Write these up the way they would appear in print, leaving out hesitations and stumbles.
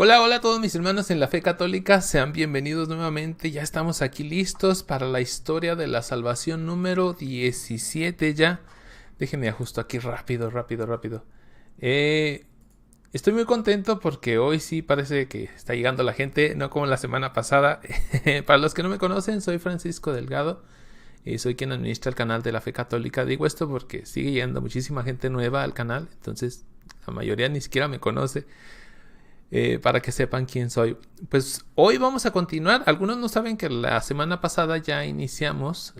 Hola, hola a todos mis hermanos en la fe católica, sean bienvenidos nuevamente, ya estamos aquí listos para la historia de la salvación número 17 ya. Déjenme ajusto aquí rápido. Eh, Estoy muy contento porque hoy sí parece que está llegando la gente, no como la semana pasada. Para los que no me conocen, soy Francisco Delgado y soy quien administra el canal de la fe católica. Digo esto porque sigue llegando muchísima gente nueva al canal, entonces la mayoría ni siquiera me conoce. Para que sepan quién soy. Pues hoy vamos a continuar. Algunos no saben que la semana pasada ya reiniciamos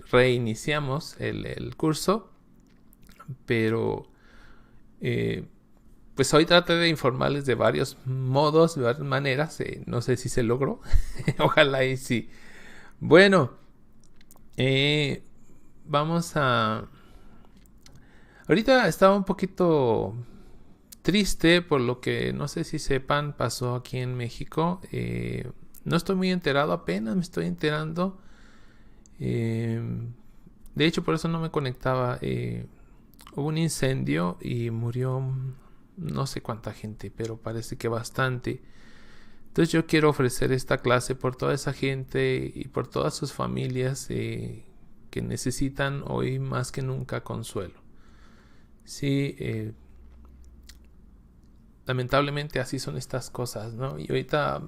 el curso, pero pues hoy traté de informarles de varios modos, de varias maneras. No sé si se logró. Ojalá y sí. Bueno, eh, vamos a... Ahorita estaba un poquito triste por lo que no sé si sepan pasó aquí en México. No estoy muy enterado, apenas me estoy enterando. Eh, de hecho, por eso no me conectaba. Hubo un incendio y murió no sé cuánta gente, pero parece que bastante. Entonces yo quiero ofrecer esta clase por toda esa gente y por todas sus familias que necesitan hoy más que nunca consuelo. Sí, lamentablemente así son estas cosas, ¿no? Y ahorita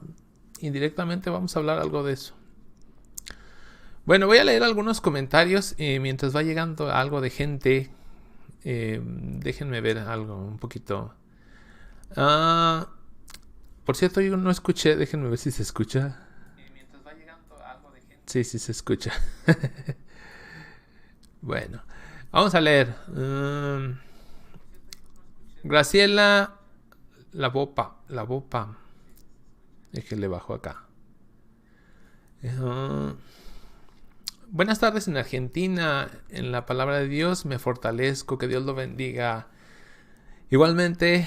indirectamente vamos a hablar algo de eso. Bueno, voy a leer algunos comentarios mientras va llegando algo de gente. Déjenme ver algo un poquito. Ah, por cierto, yo no escuché, déjenme ver si se escucha. Mientras va llegando algo de gente. Sí, sí se escucha. Bueno, vamos a leer. Graciela la Bopa. Déjenle bajo acá. Buenas tardes en Argentina. En la palabra de Dios me fortalezco. Que Dios lo bendiga. Igualmente.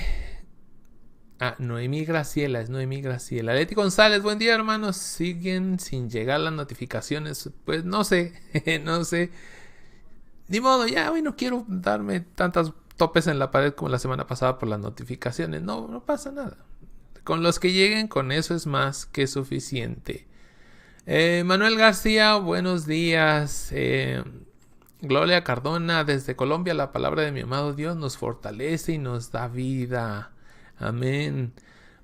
Noemí Graciela. Es Noemí Graciela. Leti González. Buen día, hermanos. Siguen sin llegar las notificaciones. Pues no sé. No sé. Ni modo. Ya hoy no quiero darme tantas topes en la pared como la semana pasada por las notificaciones. No pasa nada. Con los que lleguen, con eso es más que suficiente. Manuel García, buenos días. Gloria Cardona, desde Colombia, la palabra de mi amado Dios nos fortalece y nos da vida. Amén.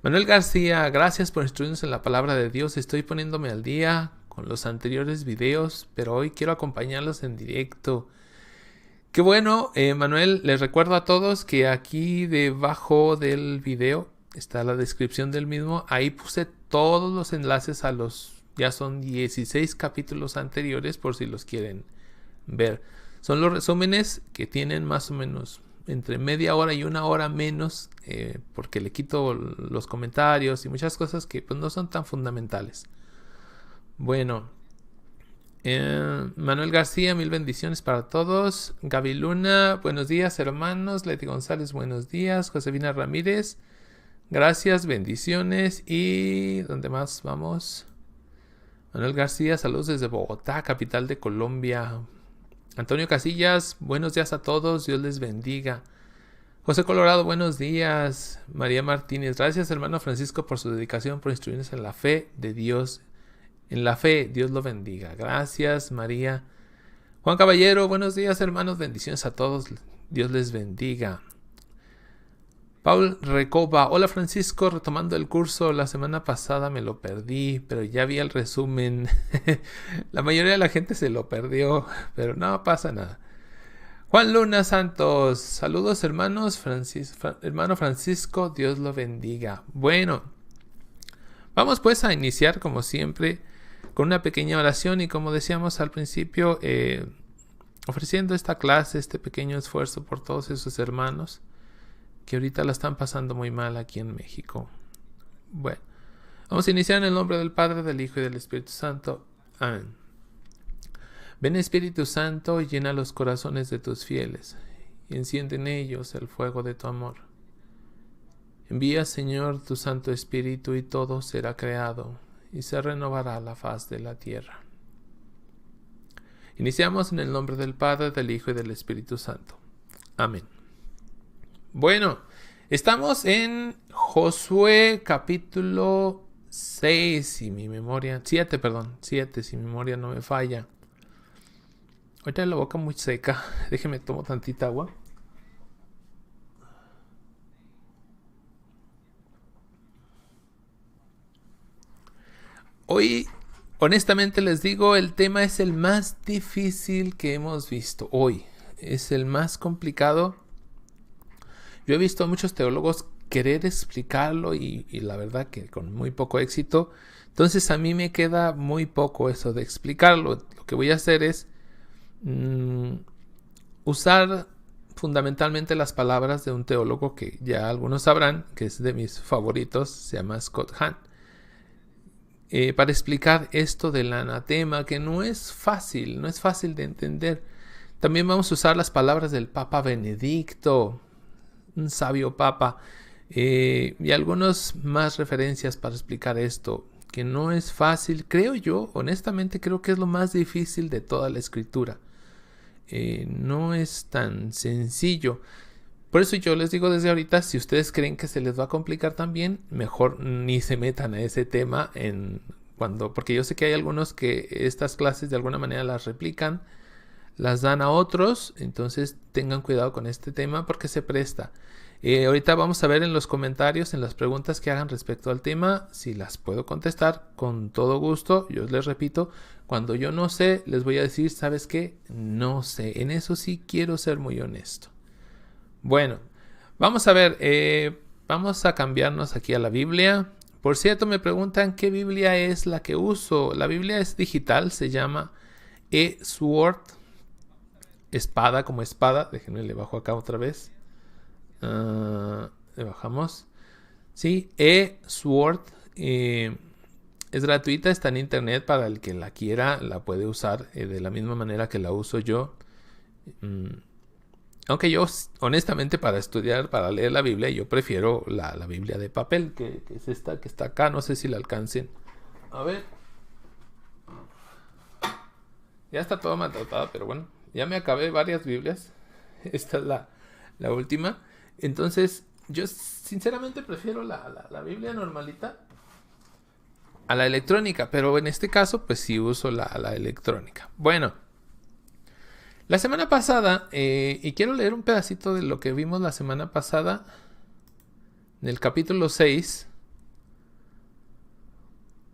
Manuel García, gracias por instruirnos en la palabra de Dios. Estoy poniéndome al día con los anteriores videos, pero hoy quiero acompañarlos en directo. Qué bueno, Manuel, les recuerdo a todos que aquí debajo del video está la descripción del mismo. Ahí puse todos los enlaces a los, ya son 16 capítulos anteriores por si los quieren ver. Son los resúmenes que tienen más o menos entre media hora y una hora menos, porque le quito los comentarios y muchas cosas que pues no son tan fundamentales. Bueno, Manuel García, mil bendiciones para todos. Gaby Luna, buenos días hermanos. Leti González, buenos días. Josefina Ramírez, gracias, bendiciones. Y ¿dónde más vamos? Manuel García, saludos desde Bogotá, capital de Colombia. Antonio Casillas, buenos días a todos, Dios les bendiga. José Colorado, buenos días. María Martínez, gracias hermano Francisco por su dedicación, por instruirnos en la fe de Dios. En la fe, Dios lo bendiga. Gracias, María. Juan Caballero, buenos días hermanos, bendiciones a todos, Dios les bendiga. Paul Recoba, hola Francisco, retomando el curso, la semana pasada me lo perdí, pero ya vi el resumen. La mayoría de la gente se lo perdió, pero no pasa nada. Juan Luna Santos, saludos hermanos, hermano Francisco, Dios lo bendiga. Bueno, vamos pues a iniciar como siempre con una pequeña oración y como decíamos al principio, ofreciendo esta clase, este pequeño esfuerzo por todos esos hermanos que ahorita la están pasando muy mal aquí en México. Bueno, vamos a iniciar en el nombre del Padre, del Hijo y del Espíritu Santo. Amén. Ven Espíritu Santo y llena los corazones de tus fieles y enciende en ellos el fuego de tu amor. Envía, Señor, tu Santo Espíritu y todo será creado y se renovará la faz de la tierra. Iniciamos en el nombre del Padre, del Hijo y del Espíritu Santo. Amén. Bueno, estamos en Josué capítulo 6, si mi memoria... 7, perdón. 7, si mi memoria no me falla. Ahorita la boca muy seca. Déjeme tomo tantita agua. Hoy, honestamente les digo, el tema es el más difícil que hemos visto hoy. Es el más complicado. Yo he visto a muchos teólogos querer explicarlo y la verdad que con muy poco éxito. Entonces a mí me queda muy poco eso de explicarlo. Lo que voy a hacer es usar fundamentalmente las palabras de un teólogo que ya algunos sabrán, que es de mis favoritos, se llama Scott Hahn. Para explicar esto del anatema, que no es fácil de entender. También vamos a usar las palabras del Papa Benedicto, un sabio papa, y algunas más referencias para explicar esto, que no es fácil, creo yo, honestamente creo que es lo más difícil de toda la escritura. No es tan sencillo. Por eso yo les digo desde ahorita, si ustedes creen que se les va a complicar también, mejor ni se metan a ese tema porque yo sé que hay algunos que estas clases de alguna manera las replican, las dan a otros, entonces tengan cuidado con este tema porque se presta. Ahorita vamos a ver en los comentarios, en las preguntas que hagan respecto al tema, si las puedo contestar con todo gusto. Yo les repito, cuando yo no sé, les voy a decir, ¿sabes qué? No sé. En eso sí quiero ser muy honesto. Bueno, vamos a ver, vamos a cambiarnos aquí a la Biblia. Por cierto, me preguntan qué Biblia es la que uso. La Biblia es digital, se llama eSword, espada como espada. Déjenme le bajo acá otra vez. Le bajamos. Sí, eSword. Es gratuita, está en internet. Para el que la quiera, la puede usar de la misma manera que la uso yo. Aunque yo, honestamente, para estudiar, para leer la Biblia, yo prefiero la Biblia de papel, que es esta que está acá. No sé si la alcancen. A ver. Ya está todo maltratada, pero bueno. Ya me acabé varias Biblias. Esta es la última. Entonces, yo sinceramente prefiero la Biblia normalita a la electrónica. Pero en este caso, pues sí uso la electrónica. Bueno. La semana pasada, y quiero leer un pedacito de lo que vimos la semana pasada, en el capítulo 6.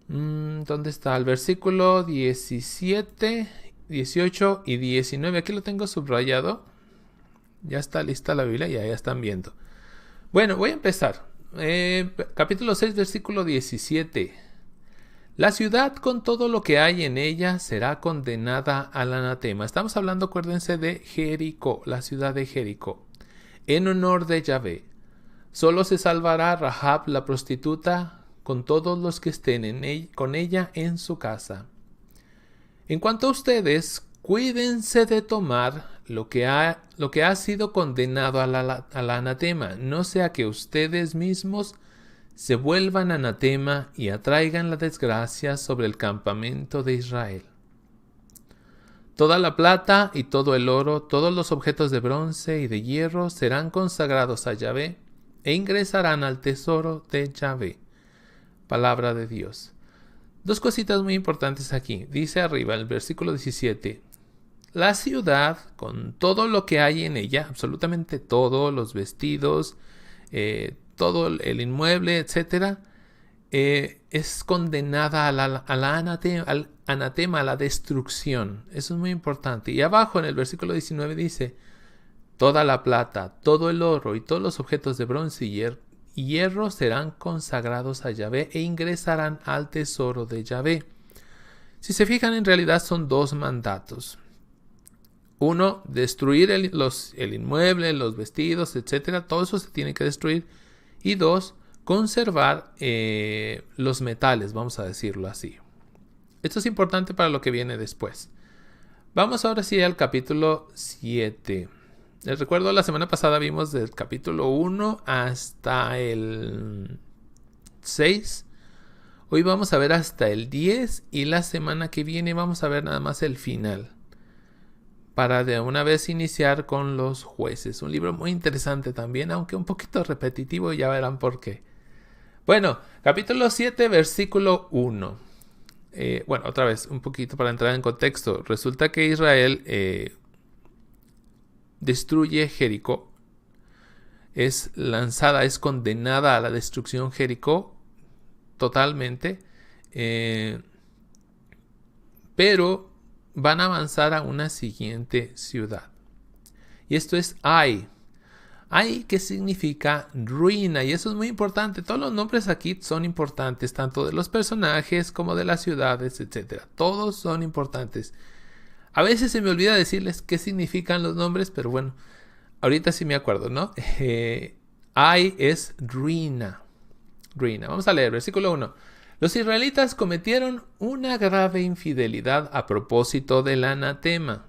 ¿Dónde está? El versículo 17, 18 y 19. Aquí lo tengo subrayado. Ya está lista la Biblia, ya están viendo. Bueno, voy a empezar. Capítulo 6, versículo 17. La ciudad con todo lo que hay en ella será condenada al anatema. Estamos hablando, acuérdense, de Jericó, la ciudad de Jericó. En honor de Yahvé. Solo se salvará Rahab la prostituta con todos los que estén con ella en su casa. En cuanto a ustedes, cuídense de tomar lo que ha sido condenado al anatema, no sea que ustedes mismos se vuelvan anatema y atraigan la desgracia sobre el campamento de Israel. Toda la plata y todo el oro, todos los objetos de bronce y de hierro serán consagrados a Yahvé e ingresarán al tesoro de Yahvé. Palabra de Dios. Dos cositas muy importantes aquí. Dice arriba, el versículo 17. La ciudad, con todo lo que hay en ella, absolutamente todo, los vestidos, todo el inmueble, etc., es condenada al anatema, a la destrucción. Eso es muy importante. Y abajo en el versículo 19 dice, toda la plata, todo el oro y todos los objetos de bronce y hierro serán consagrados a Yahvé e ingresarán al tesoro de Yahvé. Si se fijan, en realidad son dos mandatos. Uno, destruir el inmueble, los vestidos, etc. Todo eso se tiene que destruir. Y dos, conservar los metales, vamos a decirlo así. Esto es importante para lo que viene después. Vamos ahora sí al capítulo 7. Les recuerdo, la semana pasada vimos del capítulo 1 hasta el 6. Hoy vamos a ver hasta el 10 y la semana que viene vamos a ver nada más el final. Para de una vez iniciar con los jueces. Un libro muy interesante también, aunque un poquito repetitivo, ya verán por qué. Bueno, capítulo 7, versículo 1. Bueno, otra vez, un poquito para entrar en contexto. Resulta que Israel destruye Jericó. Es lanzada, es condenada a la destrucción Jericó totalmente. Pero van a avanzar a una siguiente ciudad. Y esto es Ai. Ai, que significa ruina, y eso es muy importante. Todos los nombres aquí son importantes, tanto de los personajes como de las ciudades, etc. Todos son importantes. A veces se me olvida decirles qué significan los nombres, pero bueno, ahorita sí me acuerdo, ¿no? Ai es ruina. Ruina. Vamos a leer, versículo 1. Los israelitas cometieron una grave infidelidad a propósito del anatema.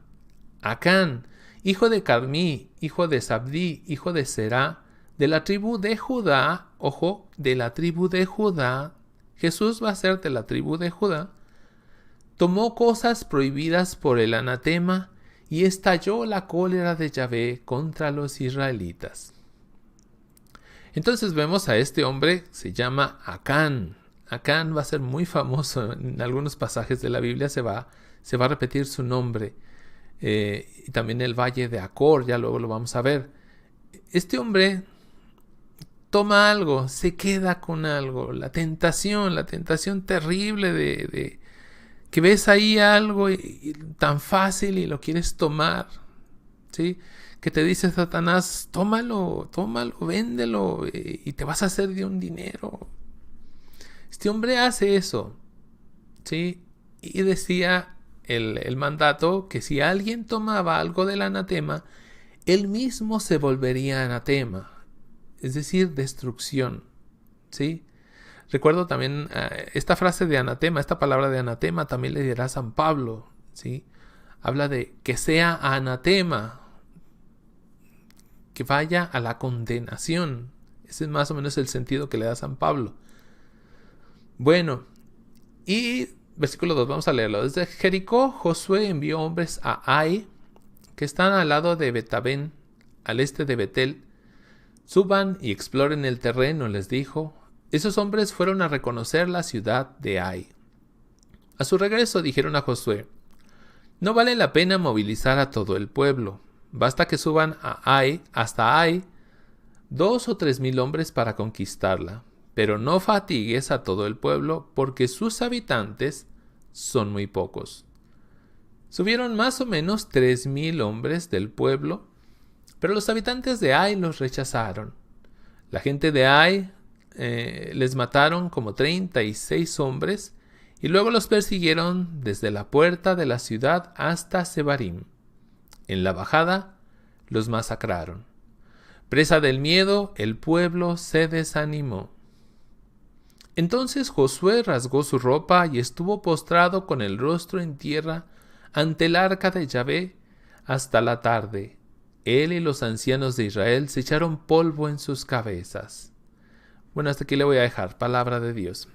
Acán, hijo de Carmí, hijo de Sabdí, hijo de Será, de la tribu de Judá, ojo, de la tribu de Judá, Jesús va a ser de la tribu de Judá, tomó cosas prohibidas por el anatema y estalló la cólera de Yahvé contra los israelitas. Entonces vemos a este hombre, se llama Acán. Acán va a ser muy famoso en algunos pasajes de la Biblia, se va a repetir su nombre. Y también el valle de Acor, ya luego lo vamos a ver. Este hombre toma algo, se queda con algo, la tentación terrible de que ves ahí algo y tan fácil y lo quieres tomar, ¿sí? Que te dice Satanás, tómalo, véndelo y te vas a hacer de un dinero. Este hombre hace eso, ¿sí? Y decía el mandato que si alguien tomaba algo del anatema, él mismo se volvería anatema, es decir, destrucción, ¿sí? Recuerdo también esta frase de anatema, esta palabra de anatema también le dirá San Pablo, ¿sí? Habla de que sea anatema, que vaya a la condenación. Ese es más o menos el sentido que le da San Pablo. Bueno, y versículo 2, vamos a leerlo. Desde Jericó, Josué envió hombres a Ai, que están al lado de Betabén, al este de Betel. Suban y exploren el terreno, les dijo. Esos hombres fueron a reconocer la ciudad de Ai. A su regreso dijeron a Josué, no vale la pena movilizar a todo el pueblo. Basta que suban a Ai, hasta Ai, 2 o 3 mil hombres para conquistarla. Pero no fatigues a todo el pueblo, porque sus habitantes son muy pocos. Subieron más o menos 3,000 hombres del pueblo, pero los habitantes de Ai los rechazaron. La gente de Ai les mataron como 36 hombres y luego los persiguieron desde la puerta de la ciudad hasta Sebarim. En la bajada los masacraron. Presa del miedo, el pueblo se desanimó. Entonces Josué rasgó su ropa y estuvo postrado con el rostro en tierra ante el arca de Yahvé hasta la tarde. Él y los ancianos de Israel se echaron polvo en sus cabezas. Bueno, hasta aquí le voy a dejar, palabra de Dios.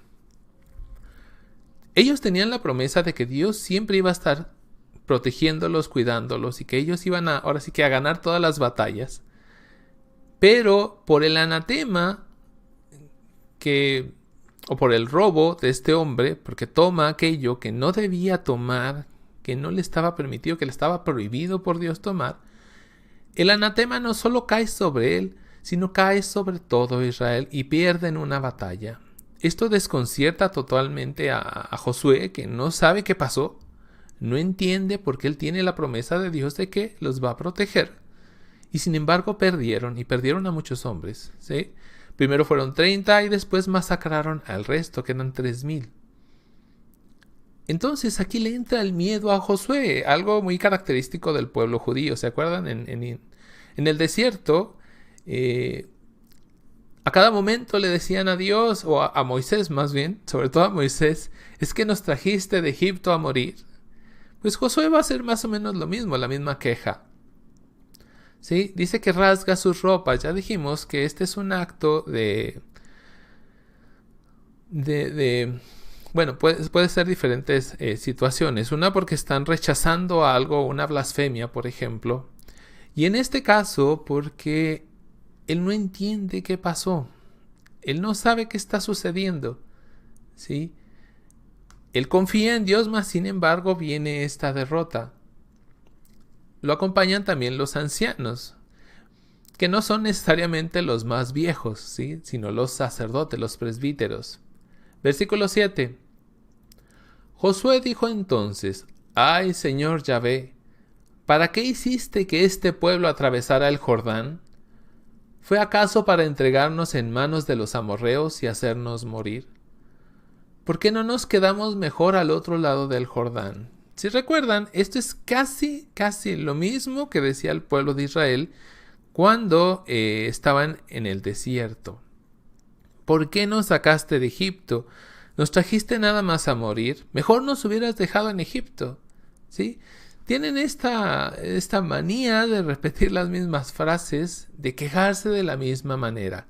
Ellos tenían la promesa de que Dios siempre iba a estar protegiéndolos, cuidándolos y que ellos iban ahora sí que a ganar todas las batallas. Pero por el anatema o por el robo de este hombre, porque toma aquello que no debía tomar, que no le estaba permitido, que le estaba prohibido por Dios tomar, el anatema no solo cae sobre él, sino cae sobre todo Israel y pierden una batalla. Esto desconcierta totalmente a Josué, que no sabe qué pasó, no entiende por qué él tiene la promesa de Dios de que los va a proteger. Y sin embargo perdieron a muchos hombres, ¿sí? Primero fueron 30 y después masacraron al resto, que eran 3,000. Entonces aquí le entra el miedo a Josué, algo muy característico del pueblo judío. ¿Se acuerdan? En el desierto, a cada momento le decían a Dios, o a Moisés más bien, sobre todo a Moisés, es que nos trajiste de Egipto a morir. Pues Josué va a hacer más o menos lo mismo, la misma queja. ¿Sí? Dice que rasga sus ropas. Ya dijimos que este es un acto bueno, puede ser diferentes situaciones. Una porque están rechazando algo, una blasfemia, por ejemplo. Y en este caso, porque él no entiende qué pasó. Él no sabe qué está sucediendo, ¿sí? Él confía en Dios, mas sin embargo viene esta derrota. Lo acompañan también los ancianos, que no son necesariamente los más viejos, ¿sí? Sino los sacerdotes, los presbíteros. Versículo 7. Josué dijo entonces: «Ay, Señor Yahvé, ¿para qué hiciste que este pueblo atravesara el Jordán? ¿Fue acaso para entregarnos en manos de los amorreos y hacernos morir? ¿Por qué no nos quedamos mejor al otro lado del Jordán?» Si recuerdan, esto es casi lo mismo que decía el pueblo de Israel cuando estaban en el desierto. ¿Por qué nos sacaste de Egipto? ¿Nos trajiste nada más a morir? Mejor nos hubieras dejado en Egipto, ¿sí? Tienen esta manía de repetir las mismas frases, de quejarse de la misma manera.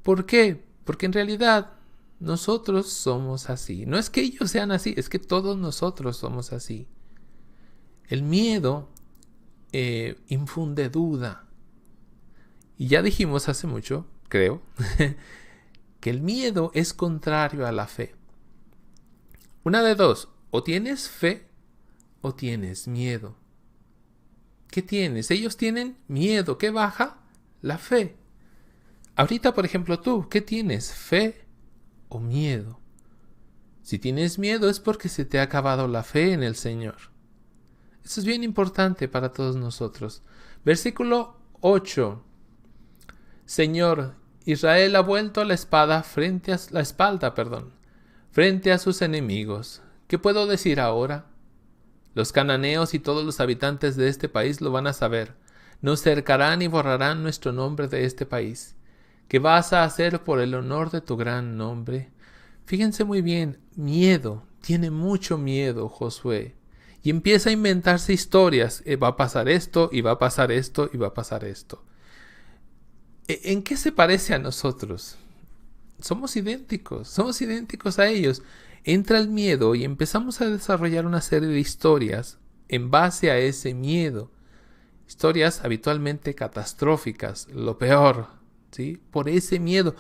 ¿Por qué? Porque en realidad nosotros somos así. No es que ellos sean así, es que todos nosotros somos así. El miedo infunde duda. Y ya dijimos hace mucho, creo, que el miedo es contrario a la fe. Una de dos, o tienes fe o tienes miedo. ¿Qué tienes? Ellos tienen miedo. ¿Qué baja? La fe. Ahorita, por ejemplo, tú, ¿qué tienes? ¿Fe o miedo? Si tienes miedo es porque se te ha acabado la fe en el Señor. Eso es bien importante para todos nosotros. Versículo 8. Señor, Israel ha vuelto la espalda frente a sus enemigos. ¿Qué puedo decir ahora? Los cananeos y todos los habitantes de este país lo van a saber. Nos cercarán y borrarán nuestro nombre de este país. ¿Qué vas a hacer por el honor de tu gran nombre? Fíjense muy bien, miedo. Tiene mucho miedo Josué. Y empieza a inventarse historias. Va a pasar esto, y va a pasar esto, y va a pasar esto. ¿En qué se parece a nosotros? Somos idénticos a ellos. Entra el miedo y empezamos a desarrollar una serie de historias en base a ese miedo. Historias habitualmente catastróficas, lo peor, ¿sí? Por ese miedo,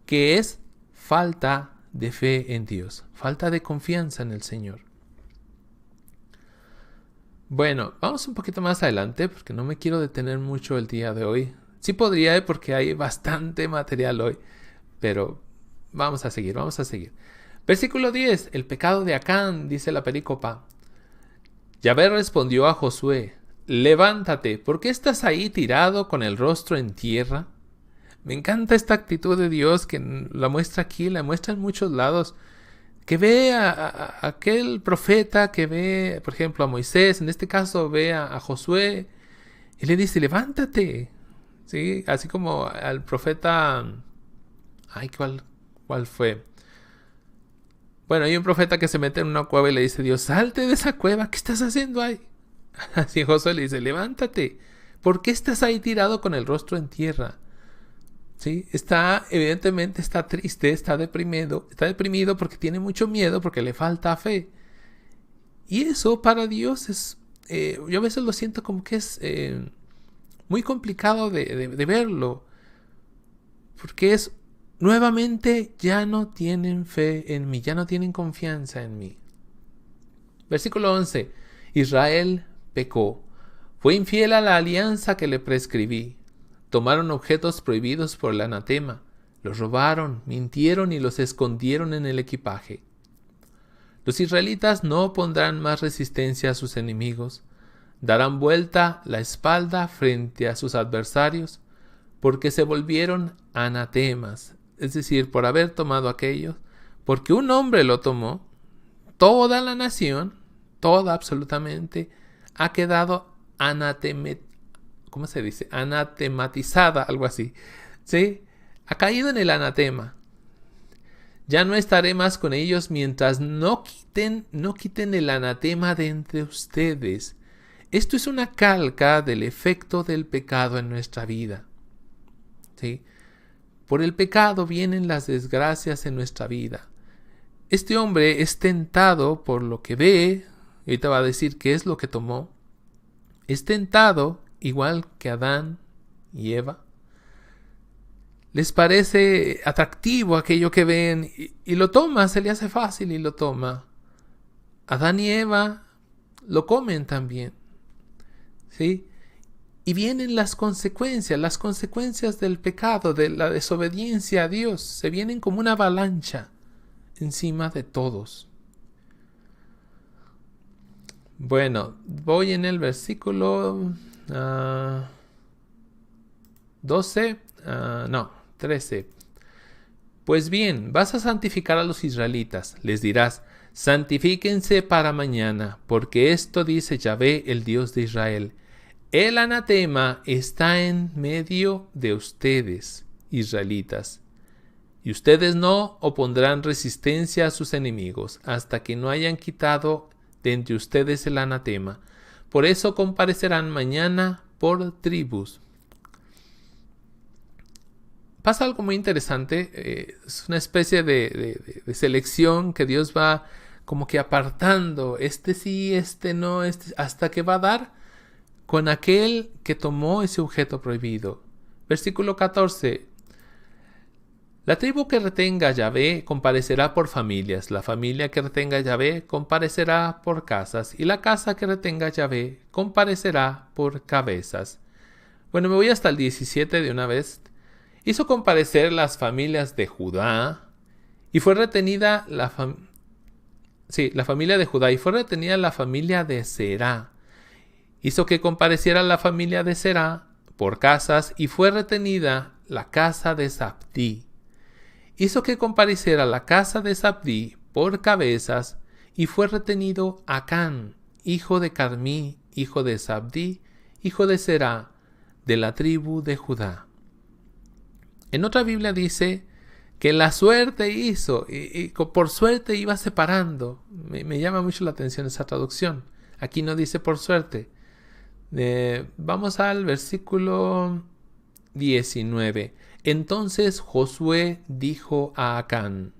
que es falta de fe en Dios, falta de confianza en el Señor. Bueno, vamos un poquito más adelante porque no me quiero detener mucho el día de hoy. Sí podría, porque hay bastante material hoy, pero vamos a seguir. Versículo 10, el pecado de Acán, dice la perícopa. Yahvé respondió a Josué: levántate, ¿por qué estás ahí tirado con el rostro en tierra? Me encanta esta actitud de Dios que la muestra aquí, la muestra en muchos lados. Que ve a aquel profeta, que ve, por ejemplo, a Moisés, en este caso ve a Josué, y le dice: levántate. ¿Sí? Así como al profeta... ¿Cuál fue? Bueno, hay un profeta que se mete en una cueva y le dice: Dios, salte de esa cueva, ¿qué estás haciendo ahí? Así Josué le dice: levántate, ¿por qué estás ahí tirado con el rostro en tierra? ¿Sí? Evidentemente está triste, está deprimido porque tiene mucho miedo, porque le falta fe. Y eso para Dios es, yo a veces lo siento como que es muy complicado de verlo, porque es, nuevamente ya no tienen fe en mí, ya no tienen confianza en mí. Versículo 11. Israel pecó, fue infiel a la alianza que le prescribí. Tomaron objetos prohibidos por el anatema, los robaron, mintieron y los escondieron en el equipaje. Los israelitas no opondrán más resistencia a sus enemigos, darán vuelta la espalda frente a sus adversarios, porque se volvieron anatemas, es decir, por haber tomado aquello, porque un hombre lo tomó, toda la nación, toda absolutamente, ha quedado anatematizada, algo así, ¿sí? Ha caído en el anatema. Ya no estaré más con ellos mientras no quiten el anatema de entre ustedes. Esto es una calca del efecto del pecado en nuestra vida, ¿sí? Por el pecado vienen las desgracias en nuestra vida. Este hombre es tentado por lo que ve, y ahorita va a decir qué es lo que tomó. Es tentado, igual que Adán y Eva, les parece atractivo aquello que ven y lo toma, se le hace fácil y lo toma. Adán y Eva lo comen también, ¿sí? Y vienen las consecuencias del pecado, de la desobediencia a Dios, se vienen como una avalancha encima de todos. Bueno, voy en el versículo 13. Pues bien, vas a santificar a los israelitas. Les dirás, santifíquense para mañana, porque esto dice Yahvé, el Dios de Israel. El anatema está en medio de ustedes, israelitas. Y ustedes no opondrán resistencia a sus enemigos, hasta que no hayan quitado de entre ustedes el anatema. Por eso comparecerán mañana por tribus. Pasa algo muy interesante, es una especie de selección que Dios va como que apartando, este sí, este no, hasta que va a dar con aquel que tomó ese objeto prohibido. Versículo 14. La tribu que retenga a Yahvé comparecerá por familias, la familia que retenga a Yahvé comparecerá por casas, y la casa que retenga a Yahvé comparecerá por cabezas. Bueno, me voy hasta el 17 de una vez. Hizo comparecer las familias de Judá, y fue retenida la familia de Judá, y fue retenida la familia de Será. Hizo que compareciera la familia de Será por casas, y fue retenida la casa de Zabdí. Hizo que compareciera la casa de Zabdí por cabezas, y fue retenido Acán, hijo de Carmí, hijo de Zabdí, hijo de Será, de la tribu de Judá. En otra Biblia dice que la suerte hizo, y por suerte iba separando. Me llama mucho la atención esa traducción. Aquí no dice por suerte. Vamos al versículo 19. Entonces Josué dijo a Acán,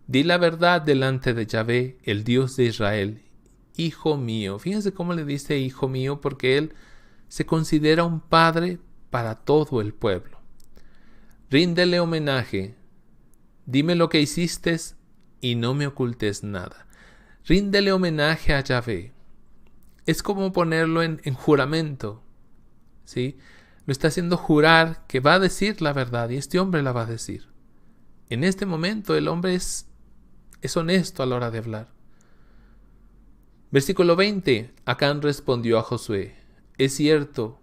di la verdad delante de Yahvé, el Dios de Israel, hijo mío. Fíjense cómo le dice hijo mío, porque él se considera un padre para todo el pueblo. Ríndele homenaje, dime lo que hiciste y no me ocultes nada. Ríndele homenaje a Yahvé. Es como ponerlo en juramento, ¿sí? Lo está haciendo jurar que va a decir la verdad, y este hombre la va a decir. En este momento el hombre es honesto a la hora de hablar. Versículo 20. Acán respondió a Josué, es cierto,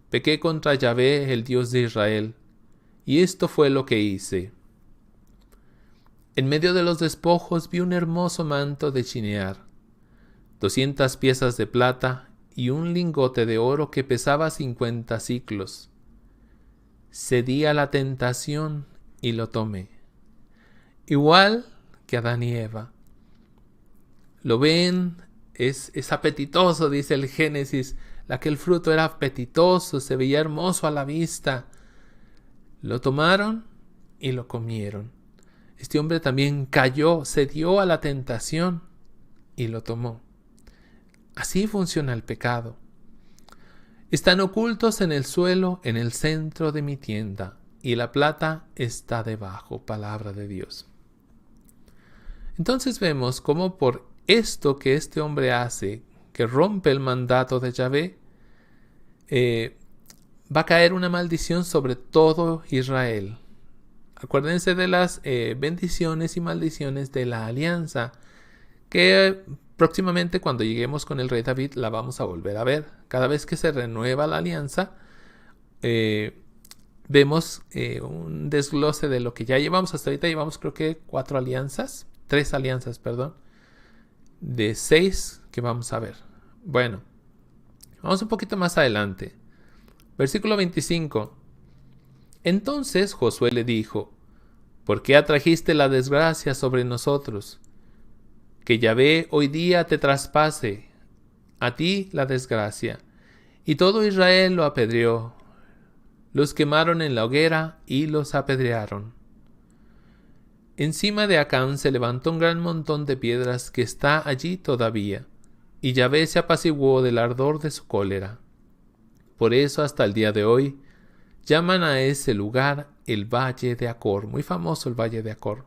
pequé contra Yahvé, el Dios de Israel, y esto fue lo que hice. En medio de los despojos vi un hermoso manto de chinear, 200 piezas de plata y un lingote de oro que pesaba 50 siclos. Cedí a la tentación y lo tomé. Igual que Adán y Eva. Lo ven, es apetitoso, dice el Génesis. Aquel fruto era apetitoso, se veía hermoso a la vista. Lo tomaron y lo comieron. Este hombre también cayó, cedió a la tentación y lo tomó. Así funciona el pecado. Están ocultos en el suelo, en el centro de mi tienda, y la plata está debajo. Palabra de Dios. Entonces vemos cómo por esto que este hombre hace, que rompe el mandato de Yahvé, va a caer una maldición sobre todo Israel. Acuérdense de las bendiciones y maldiciones de la alianza, que próximamente cuando lleguemos con el rey David la vamos a volver a ver. Cada vez que se renueva la alianza, vemos un desglose de lo que ya llevamos. Hasta ahorita llevamos creo que 3 alianzas, de 6 que vamos a ver. Bueno, vamos un poquito más adelante. Versículo 25. Entonces Josué le dijo, ¿por qué atrajiste la desgracia sobre nosotros? Que Yahvé hoy día te traspase, a ti la desgracia. Y todo Israel lo apedreó. Los quemaron en la hoguera y los apedrearon. Encima de Acán se levantó un gran montón de piedras que está allí todavía, y Yahvé se apaciguó del ardor de su cólera. Por eso hasta el día de hoy, Llaman a ese lugar el Valle de Acor. Muy famoso el Valle de Acor.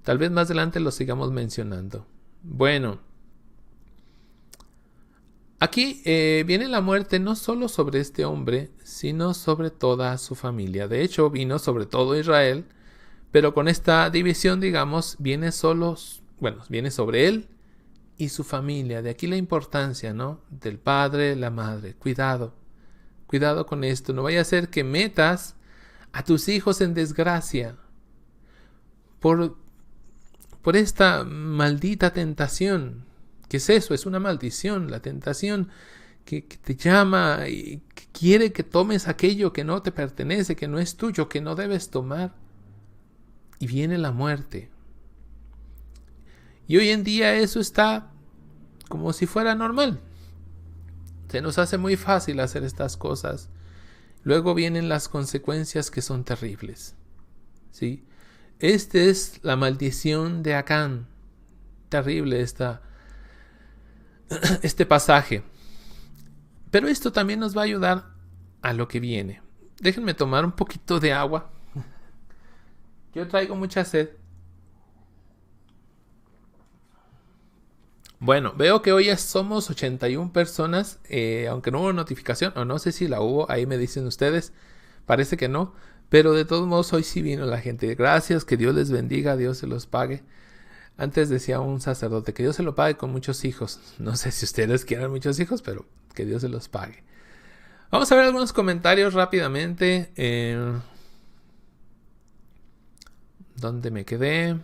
Tal vez más adelante lo sigamos mencionando. Bueno, aquí viene la muerte no solo sobre este hombre, sino sobre toda su familia. De hecho, vino sobre todo Israel, pero con esta división, digamos, viene sobre él y su familia. De aquí la importancia, ¿no? Del padre, la madre. Cuidado con esto. No vaya a ser que metas a tus hijos en desgracia por esta maldita tentación. ¿Qué es eso? Es una maldición, la tentación que te llama y que quiere que tomes aquello que no te pertenece, que no es tuyo, que no debes tomar. Y viene la muerte. Y hoy en día eso está como si fuera normal. Se nos hace muy fácil hacer estas cosas. Luego vienen las consecuencias que son terribles. ¿Sí? Esta es la maldición de Acán. Terrible este pasaje. Pero esto también nos va a ayudar a lo que viene. Déjenme tomar un poquito de agua. Yo traigo mucha sed. Bueno, veo que hoy ya somos 81 personas, aunque no hubo notificación, o no sé si la hubo, ahí me dicen ustedes, parece que no, pero de todos modos hoy sí vino la gente. Gracias, que Dios les bendiga, Dios se los pague. Antes decía un sacerdote, que Dios se lo pague con muchos hijos. No sé si ustedes quieran muchos hijos, pero que Dios se los pague. Vamos a ver algunos comentarios rápidamente. ¿Dónde me quedé?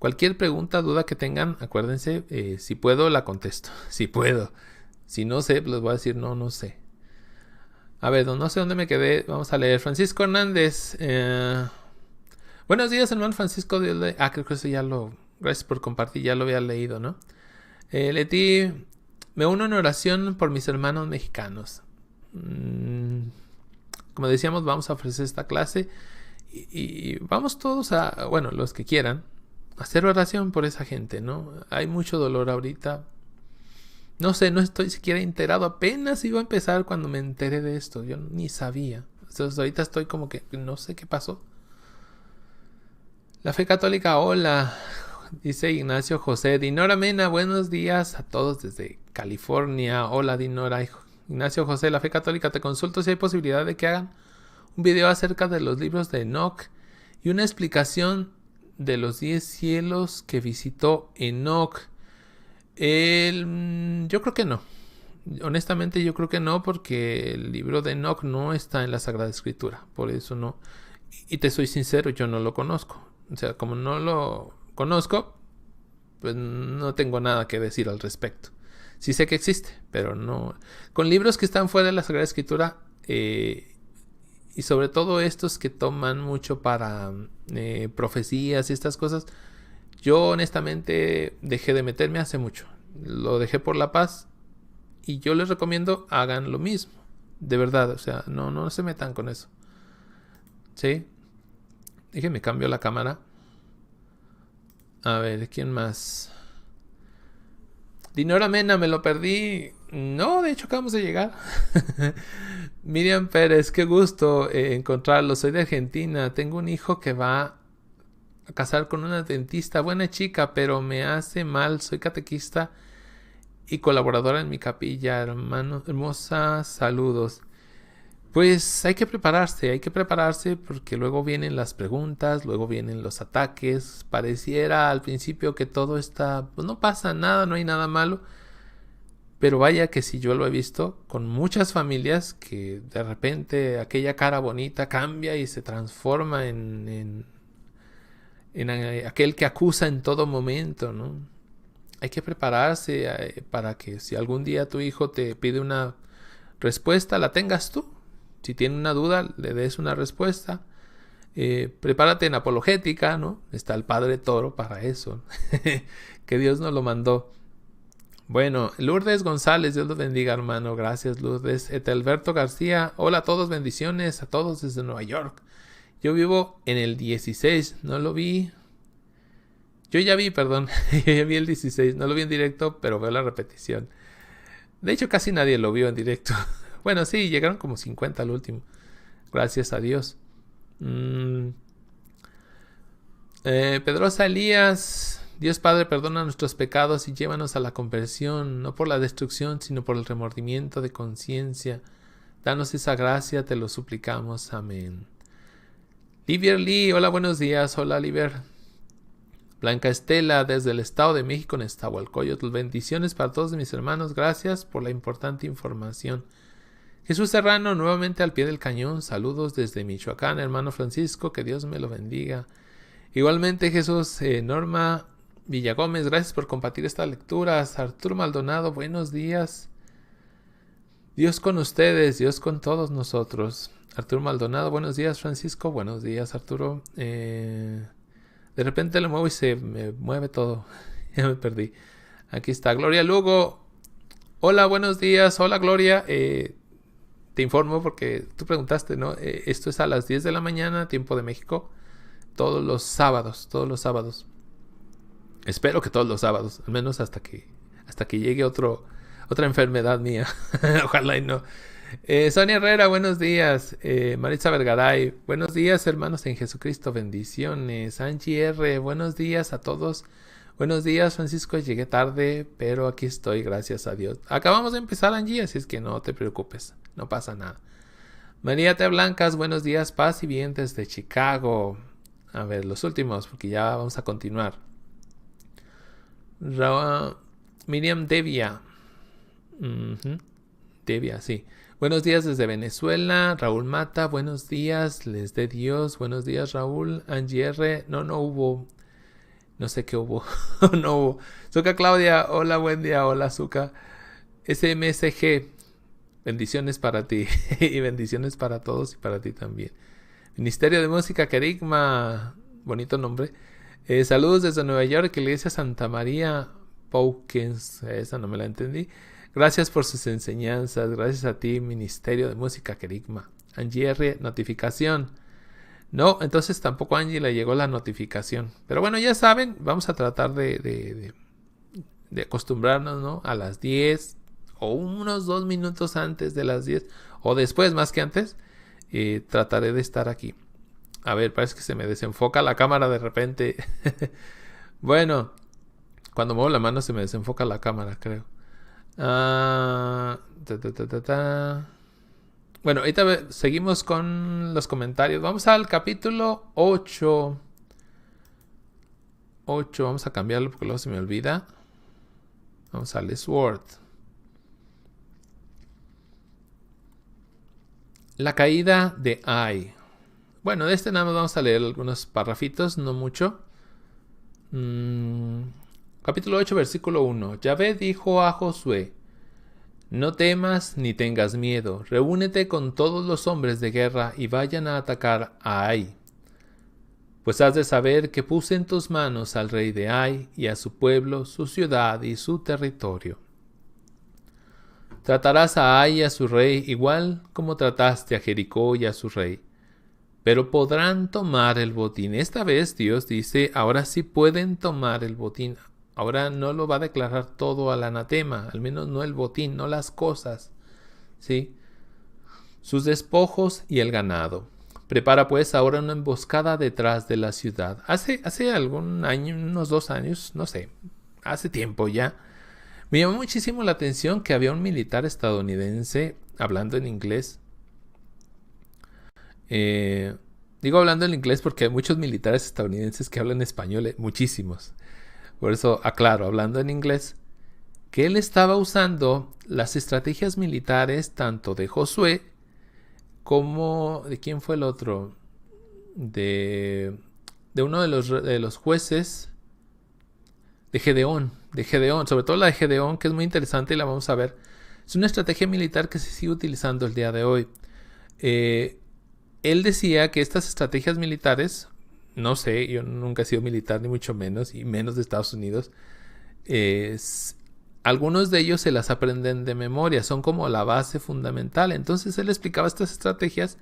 Cualquier pregunta, duda que tengan, acuérdense, si puedo, la contesto. Si puedo. Si no sé, les voy a decir no sé. A ver, no sé dónde me quedé. Vamos a leer. Francisco Hernández. Buenos días, hermano Francisco. Creo que eso ya lo... Gracias por compartir, ya lo había leído, ¿no? Leti, me uno en oración por mis hermanos mexicanos. Como decíamos, vamos a ofrecer esta clase. Y vamos todos los que quieran, hacer oración por esa gente, ¿no? Hay mucho dolor ahorita. No sé, no estoy siquiera enterado. Apenas iba a empezar cuando me enteré de esto. Yo ni sabía. Entonces ahorita estoy como que no sé qué pasó. La fe católica, hola. Dice Ignacio José. Dinora Mena, buenos días a todos desde California. Hola Dinora. Ignacio José, la fe católica, te consulto si hay posibilidad de que hagan un video acerca de los libros de Enoch y una explicación de los 10 cielos que visitó Enoch. Yo creo que no. Honestamente yo creo que no, porque el libro de Enoch no está en la Sagrada Escritura. Por eso no. Y te soy sincero, yo no lo conozco. O sea, como no lo conozco, pues no tengo nada que decir al respecto. Sí sé que existe, pero no. Con libros que están fuera de la Sagrada Escritura, y sobre todo estos que toman mucho para profecías y estas cosas, yo honestamente dejé de meterme hace mucho. Lo dejé por la paz y yo les recomiendo hagan lo mismo. De verdad, o sea, no se metan con eso. ¿Sí? Déjenme cambio la cámara. A ver, ¿quién más? Dinora Mena, me lo perdí. No, de hecho acabamos de llegar. Miriam Pérez, qué gusto encontrarlo. Soy de Argentina. Tengo un hijo que va a casar con una dentista. Buena chica, pero me hace mal. Soy catequista y colaboradora en mi capilla. Hermano, hermosa, saludos. Pues hay que prepararse porque luego vienen las preguntas, luego vienen los ataques. Pareciera al principio que todo está, pues no pasa nada, no hay nada malo. Pero vaya que si yo lo he visto con muchas familias que de repente aquella cara bonita cambia y se transforma en aquel que acusa en todo momento, ¿no? Hay que prepararse para que si algún día tu hijo te pide una respuesta, la tengas tú. Si tiene una duda, le des una respuesta. Prepárate en apologética, ¿no? Está el Padre Toro para eso. Que Dios nos lo mandó. Bueno, Lourdes González, Dios los bendiga, hermano. Gracias, Lourdes. Etelberto García, hola a todos, bendiciones a todos desde Nueva York. Yo vivo en el 16, no lo vi. Yo ya vi el 16, no lo vi en directo, pero veo la repetición. De hecho, casi nadie lo vio en directo. Bueno, sí, llegaron como 50 al último. Gracias a Dios. Pedrosa Elías, Dios Padre, perdona nuestros pecados y llévanos a la conversión, no por la destrucción, sino por el remordimiento de conciencia. Danos esa gracia, te lo suplicamos. Amén. Livier Lee, hola, buenos días. Hola, Livier. Blanca Estela, desde el Estado de México, en Nezahualcóyotl. Bendiciones para todos mis hermanos. Gracias por la importante información. Jesús Serrano, nuevamente al pie del cañón. Saludos desde Michoacán, hermano Francisco. Que Dios me lo bendiga. Igualmente, Jesús. Norma Villagómez, gracias por compartir estas lecturas. Arturo Maldonado, buenos días. Dios con ustedes, Dios con todos nosotros. Arturo Maldonado, buenos días, Francisco. Buenos días, Arturo. De repente lo muevo y se me mueve todo. Ya me perdí. Aquí está Gloria Lugo. Hola, buenos días. Hola, Gloria. Te informo porque tú preguntaste, ¿no? Esto es a las 10 de la mañana, tiempo de México. Todos los sábados. Espero que todos los sábados. Al menos hasta que llegue otra enfermedad mía. Ojalá y no. Sonia Herrera, buenos días. Maritza Vergaray, buenos días, hermanos en Jesucristo, bendiciones. Angie R, buenos días a todos. Buenos días, Francisco, llegué tarde, pero aquí estoy, gracias a Dios. Acabamos de empezar, Angie, así es que no te preocupes, no pasa nada. María T. Blancas, buenos días, paz y bien desde Chicago. A ver, los últimos, porque ya vamos a continuar. Miriam Devia. Devia, sí. Buenos días desde Venezuela. Raúl Mata, buenos días. Les dé Dios. Buenos días, Raúl. Angie R. No hubo. No sé qué hubo. No hubo. Zuka Claudia, hola, buen día. Hola, Zuka. SMSG, bendiciones para ti. Y bendiciones para todos y para ti también. Ministerio de Música Querigma, bonito nombre. Saludos desde Nueva York, Iglesia Santa María Paukens. Esa no me la entendí. Gracias por sus enseñanzas. Gracias a ti, Ministerio de Música Querigma. Angie R, notificación. No, entonces tampoco a Angie le llegó la notificación. Pero bueno, ya saben, vamos a tratar de acostumbrarnos, ¿no? A las 10 o unos 2 minutos antes de las 10 o después, más que antes. Trataré de estar aquí. A ver, parece que se me desenfoca la cámara de repente. Bueno, cuando muevo la mano se me desenfoca la cámara, creo. Bueno, ahorita seguimos con los comentarios. Vamos al capítulo 8. Vamos a cambiarlo porque luego se me olvida. Vamos al Sword. La caída de Ai. Bueno, de este nada más vamos a leer algunos parrafitos, no mucho. Capítulo 8, versículo 1. Yahvé dijo a Josué: no temas ni tengas miedo, reúnete con todos los hombres de guerra y vayan a atacar a Ai. Pues has de saber que puse en tus manos al rey de Ai y a su pueblo, su ciudad y su territorio. Tratarás a Ai y a su rey igual como trataste a Jericó y a su rey, pero podrán tomar el botín. Esta vez Dios dice, ahora sí pueden tomar el botín. Ahora no lo va a declarar todo al anatema, al menos no el botín, no las cosas, ¿sí? Sus despojos y el ganado. Prepara pues ahora una emboscada detrás de la ciudad. Hace algún año, unos 2 años, no sé, hace tiempo ya, me llamó muchísimo la atención que había un militar estadounidense hablando en inglés. Digo hablando en inglés porque hay muchos militares estadounidenses que hablan español, muchísimos. Por eso aclaro, hablando en inglés, que él estaba usando las estrategias militares tanto de Josué como ¿de quién fue el otro? De uno de los jueces de Gedeón, sobre todo la de Gedeón, que es muy interesante y la vamos a ver. Es una estrategia militar que se sigue utilizando el día de hoy. Él decía que estas estrategias militares, no sé, yo nunca he sido militar ni mucho menos, y menos de Estados Unidos, algunos de ellos se las aprenden de memoria, son como la base fundamental. Entonces él explicaba estas estrategias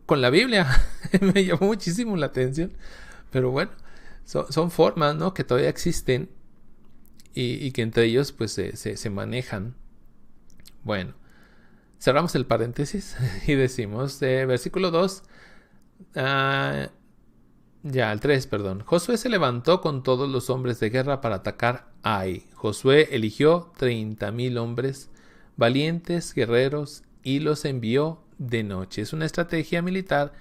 con la Biblia. Me llamó muchísimo la atención, pero bueno, son formas, ¿no?, que todavía existen y que entre ellos pues se manejan. Bueno, cerramos el paréntesis y decimos, versículo 2, el 3, perdón. Josué se levantó con todos los hombres de guerra para atacar a Ai. Josué eligió 30,000 hombres, valientes guerreros, y los envió de noche. Es una estrategia militar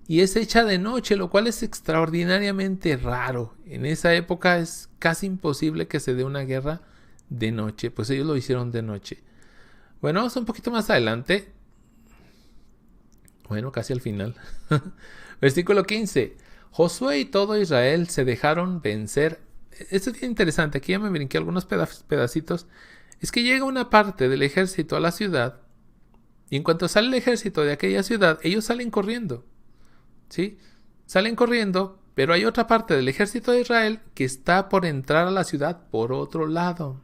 y es hecha de noche, lo cual es extraordinariamente raro. En esa época es casi imposible que se dé una guerra de noche, pues ellos lo hicieron de noche. Bueno, vamos un poquito más adelante. Bueno, casi al final. Versículo 15. Josué y todo Israel se dejaron vencer. Esto es interesante. Aquí ya me brinqué algunos pedacitos. Es que llega una parte del ejército a la ciudad. Y en cuanto sale el ejército de aquella ciudad, ellos salen corriendo. ¿Sí? Salen corriendo, pero hay otra parte del ejército de Israel que está por entrar a la ciudad por otro lado.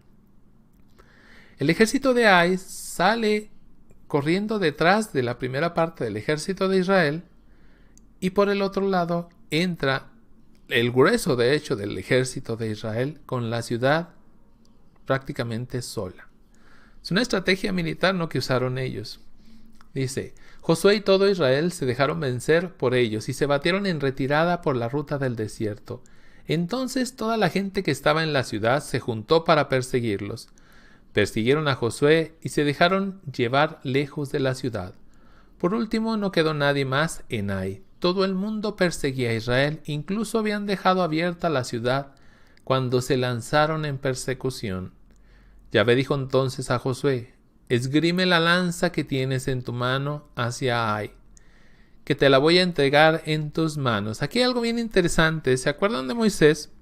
El ejército de Ai sale corriendo detrás de la primera parte del ejército de Israel y por el otro lado entra el grueso, de hecho, del ejército de Israel con la ciudad prácticamente sola. Es una estrategia militar, ¿no?, que usaron ellos. Dice, Josué y todo Israel se dejaron vencer por ellos y se batieron en retirada por la ruta del desierto. Entonces toda la gente que estaba en la ciudad se juntó para perseguirlos. Persiguieron a Josué y se dejaron llevar lejos de la ciudad. Por último, no quedó nadie más en Ai. Todo el mundo perseguía a Israel, incluso habían dejado abierta la ciudad cuando se lanzaron en persecución. Yahvé dijo entonces a Josué, esgrime la lanza que tienes en tu mano hacia Ai, que te la voy a entregar en tus manos. Aquí hay algo bien interesante. ¿Se acuerdan de Moisés?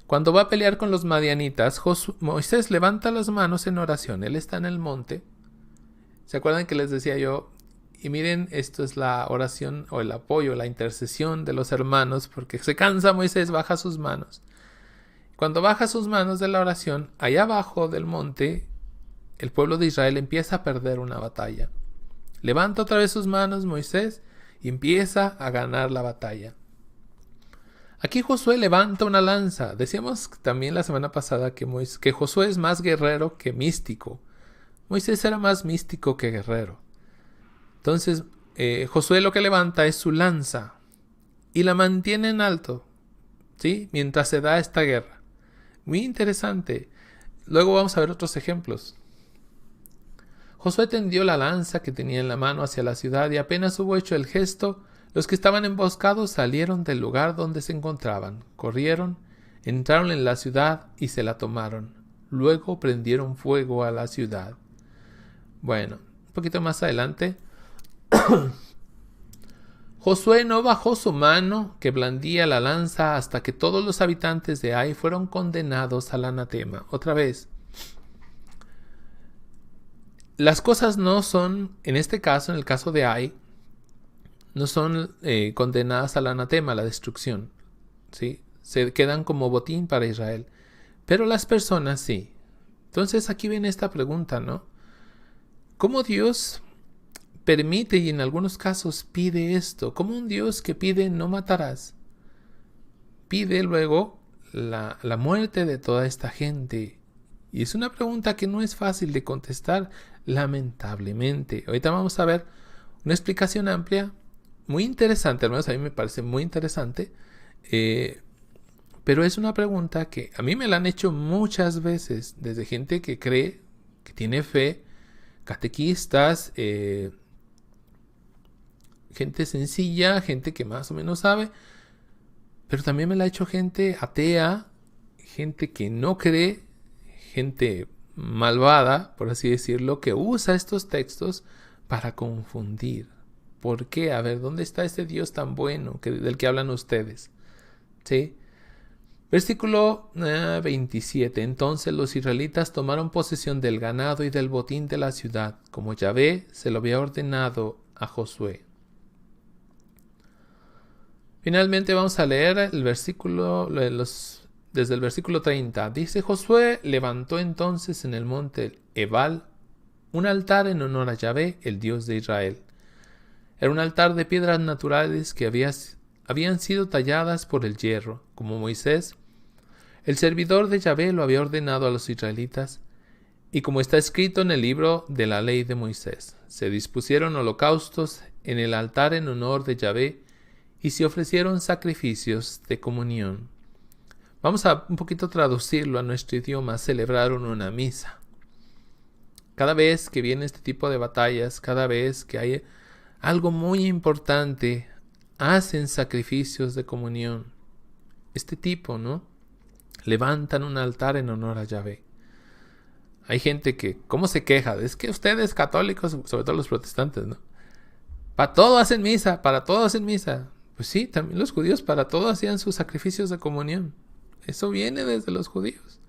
Cuando va a pelear con los madianitas, Moisés levanta las manos en oración. Él está en el monte. ¿Se acuerdan que les decía yo? Y miren, esto es la oración o el apoyo, la intercesión de los hermanos, porque se cansa Moisés, baja sus manos. Cuando baja sus manos de la oración, allá abajo del monte, el pueblo de Israel empieza a perder una batalla. Levanta otra vez sus manos Moisés y empieza a ganar la batalla. Aquí Josué levanta una lanza. Decíamos también la semana pasada que Josué es más guerrero que místico. Moisés era más místico que guerrero. Entonces, Josué lo que levanta es su lanza y la mantiene en alto, ¿sí?, mientras se da esta guerra. Muy interesante. Luego vamos a ver otros ejemplos. Josué tendió la lanza que tenía en la mano hacia la ciudad y apenas hubo hecho el gesto, los que estaban emboscados salieron del lugar donde se encontraban, corrieron, entraron en la ciudad y se la tomaron. Luego prendieron fuego a la ciudad. Bueno, un poquito más adelante. Josué no bajó su mano que blandía la lanza hasta que todos los habitantes de Ai fueron condenados al anatema. Otra vez, las cosas no son, en este caso, en el caso de Ai, no son condenadas al anatema, a la destrucción, ¿sí? Se quedan como botín para Israel, pero las personas sí. Entonces aquí viene esta pregunta, ¿no? ¿Cómo Dios permite y en algunos casos pide esto? ¿Cómo un Dios que pide no matarás pide luego la muerte de toda esta gente? Y es una pregunta que no es fácil de contestar, lamentablemente. Ahorita vamos a ver una explicación amplia, muy interesante, al menos a mí me parece muy interesante, pero es una pregunta que a mí me la han hecho muchas veces, desde gente que cree, que tiene fe, catequistas, gente sencilla, gente que más o menos sabe, pero también me la ha hecho gente atea, gente que no cree, gente malvada, por así decirlo, que usa estos textos para confundir. ¿Por qué? A ver, ¿dónde está ese Dios tan bueno del que hablan ustedes? ¿Sí? Versículo 27. Entonces los israelitas tomaron posesión del ganado y del botín de la ciudad, como Yahvé se lo había ordenado a Josué. Finalmente vamos a leer el versículo, desde el versículo 30. Dice, Josué levantó entonces en el monte Ebal un altar en honor a Yahvé, el Dios de Israel. Era un altar de piedras naturales que habían sido talladas por el hierro, como Moisés, el servidor de Yahvé, lo había ordenado a los israelitas. Y como está escrito en el libro de la ley de Moisés, se dispusieron holocaustos en el altar en honor de Yahvé y se ofrecieron sacrificios de comunión. Vamos a un poquito traducirlo a nuestro idioma. Celebraron una misa. Cada vez que viene este tipo de batallas, cada vez que hay algo muy importante, hacen sacrificios de comunión. Este tipo, ¿no? Levantan un altar en honor a Yahvé. Hay gente que, ¿cómo se queja? Es que ustedes católicos, sobre todo los protestantes, ¿no? Para todo hacen misa, para todo hacen misa. Pues sí, también los judíos para todo hacían sus sacrificios de comunión. Eso viene desde los judíos.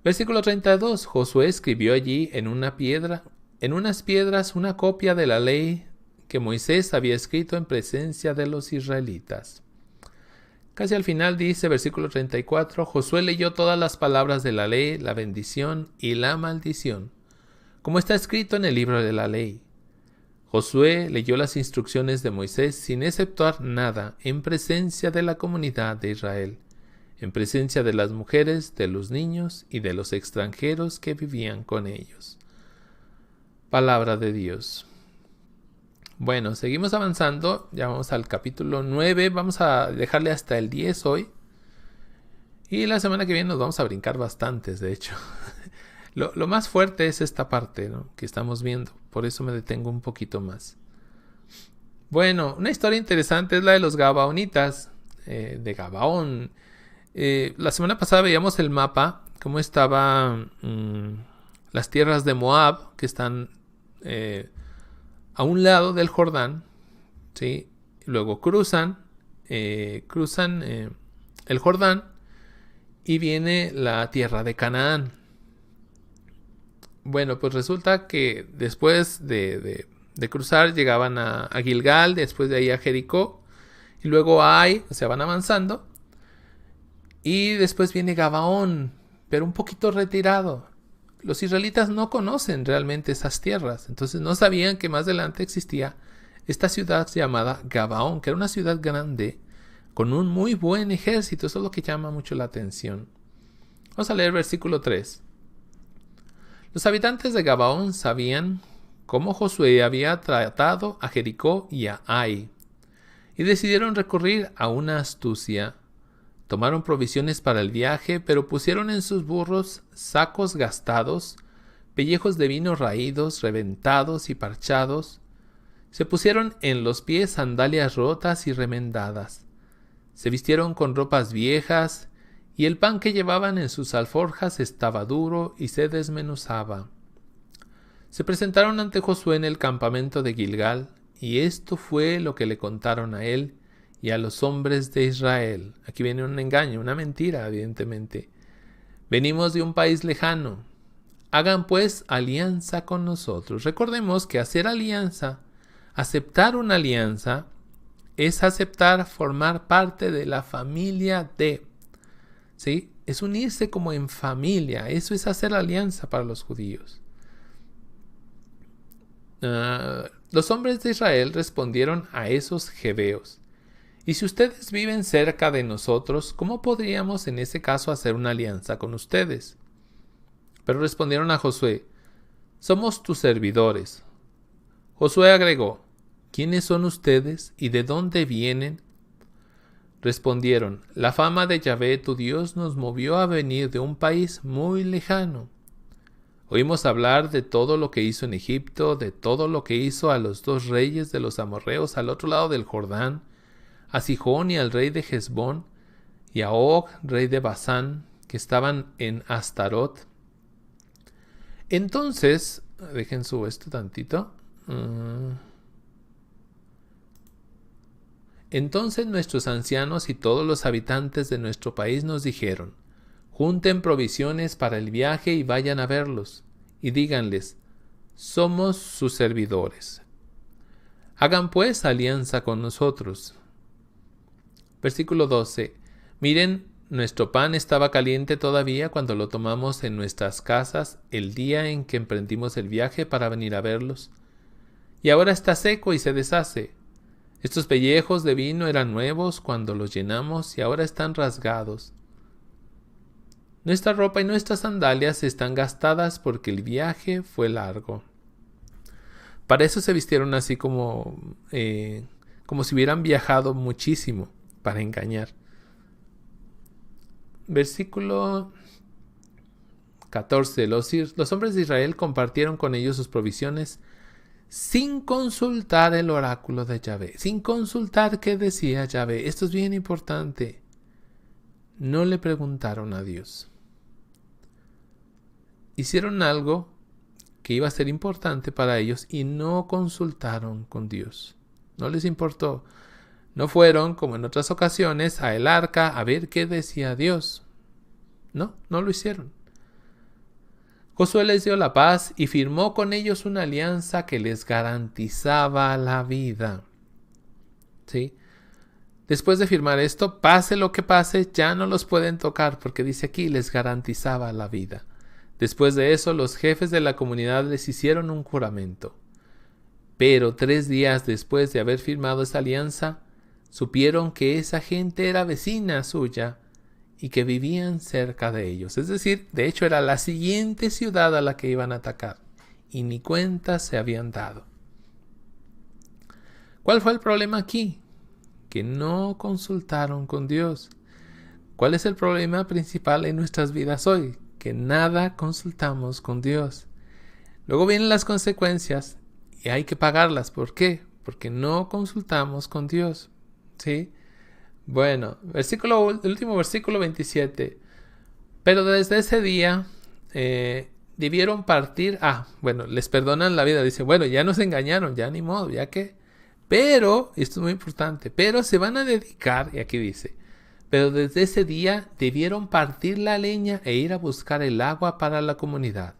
Versículo 32. Josué escribió allí en unas piedras, una copia de la ley que Moisés había escrito en presencia de los israelitas. Casi al final dice, versículo 34, Josué leyó todas las palabras de la ley, la bendición y la maldición, como está escrito en el libro de la ley. Josué leyó las instrucciones de Moisés sin exceptuar nada en presencia de la comunidad de Israel, en presencia de las mujeres, de los niños y de los extranjeros que vivían con ellos. Palabra de Dios. Bueno, seguimos avanzando, ya vamos al capítulo 9, vamos a dejarle hasta el 10 hoy. Y la semana que viene nos vamos a brincar bastantes, de hecho. Lo más fuerte es esta parte, ¿no?, que estamos viendo, por eso me detengo un poquito más. Bueno, una historia interesante es la de los Gabaonitas, de Gabaón. La semana pasada veíamos el mapa, cómo estaban las tierras de Moab, que están a un lado del Jordán, ¿sí? Luego cruzan el Jordán y viene la tierra de Canaán. Bueno, pues resulta que después de cruzar llegaban a Gilgal, después de ahí a Jericó, y luego a Ai, o sea, van avanzando, y después viene Gabaón, pero un poquito retirado. Los israelitas no conocen realmente esas tierras, entonces no sabían que más adelante existía esta ciudad llamada Gabaón, que era una ciudad grande, con un muy buen ejército. Eso es lo que llama mucho la atención. Vamos a leer versículo 3. Los habitantes de Gabaón sabían cómo Josué había tratado a Jericó y a Ai, y decidieron recurrir a una astucia. Tomaron provisiones para el viaje, pero pusieron en sus burros sacos gastados, pellejos de vino raídos, reventados y parchados. Se pusieron en los pies sandalias rotas y remendadas. Se vistieron con ropas viejas, y el pan que llevaban en sus alforjas estaba duro y se desmenuzaba. Se presentaron ante Josué en el campamento de Gilgal, y esto fue lo que le contaron a él y a los hombres de Israel. Aquí viene un engaño, una mentira, evidentemente. Venimos de un país lejano. Hagan pues alianza con nosotros. Recordemos que hacer alianza, aceptar una alianza, es aceptar formar parte de la familia de. ¿Sí? Es unirse como en familia. Eso es hacer alianza para los judíos. Los hombres de Israel respondieron a esos jebeos: y si ustedes viven cerca de nosotros, ¿cómo podríamos en ese caso hacer una alianza con ustedes? Pero respondieron a Josué: somos tus servidores. Josué agregó: ¿quiénes son ustedes y de dónde vienen? Respondieron: la fama de Yahvé tu Dios nos movió a venir de un país muy lejano. Oímos hablar de todo lo que hizo en Egipto, de todo lo que hizo a los 2 reyes de los amorreos al otro lado del Jordán, a Sihón y al rey de Hesbón, y a Og, rey de Basán, que estaban en Astarot. Entonces, dejen subo esto tantito. Entonces nuestros ancianos y todos los habitantes de nuestro país nos dijeron: junten provisiones para el viaje y vayan a verlos, y díganles: somos sus servidores. Hagan pues alianza con nosotros. Versículo 12. Miren, nuestro pan estaba caliente todavía cuando lo tomamos en nuestras casas el día en que emprendimos el viaje para venir a verlos. Y ahora está seco y se deshace. Estos pellejos de vino eran nuevos cuando los llenamos y ahora están rasgados. Nuestra ropa y nuestras sandalias están gastadas porque el viaje fue largo. Para eso se vistieron así como si hubieran viajado muchísimo, para engañar. Versículo 14. Los hombres de Israel compartieron con ellos sus provisiones sin consultar el oráculo de Yahvé. Sin consultar qué decía Yahvé. Esto es bien importante. No le preguntaron a Dios. Hicieron algo que iba a ser importante para ellos y no consultaron con Dios. No les importó. No fueron, como en otras ocasiones, a el arca a ver qué decía Dios. No lo hicieron. Josué les dio la paz y firmó con ellos una alianza que les garantizaba la vida. ¿Sí? Después de firmar esto, pase lo que pase, ya no los pueden tocar, porque dice aquí, les garantizaba la vida. Después de eso, los jefes de la comunidad les hicieron un juramento. Pero 3 días después de haber firmado esa alianza, supieron que esa gente era vecina suya y que vivían cerca de ellos. Es decir, de hecho era la siguiente ciudad a la que iban a atacar. Y ni cuenta se habían dado. ¿Cuál fue el problema aquí? Que no consultaron con Dios. ¿Cuál es el problema principal en nuestras vidas hoy? Que nada consultamos con Dios. Luego vienen las consecuencias y hay que pagarlas. ¿Por qué? Porque no consultamos con Dios. ¿Sí? Bueno, el último versículo 27. Pero desde ese día debieron partir. Les perdonan la vida. Dice, bueno, ya nos engañaron, ya ni modo, ya que. Pero, esto es muy importante, pero se van a dedicar, y aquí dice, pero desde ese día debieron partir la leña e ir a buscar el agua para la comunidad,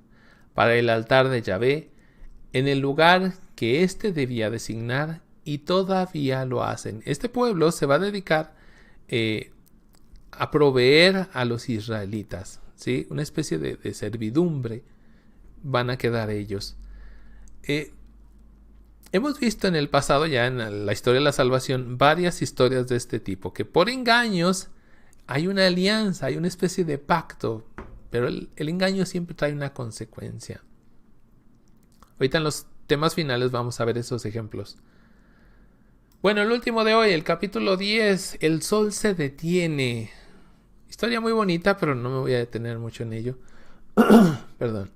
para el altar de Yahvé, en el lugar que éste debía designar, y todavía lo hacen. Este pueblo se va a dedicar a proveer a los israelitas, ¿sí? Una especie de servidumbre van a quedar ellos. Hemos visto en el pasado, ya en la historia de la salvación, varias historias de este tipo, que por engaños hay una alianza, hay una especie de pacto, pero el engaño siempre trae una consecuencia. Ahorita en los temas finales vamos a ver esos ejemplos. Bueno, el último de hoy, el capítulo 10, el sol se detiene. Historia muy bonita, pero no me voy a detener mucho en ello. Perdón.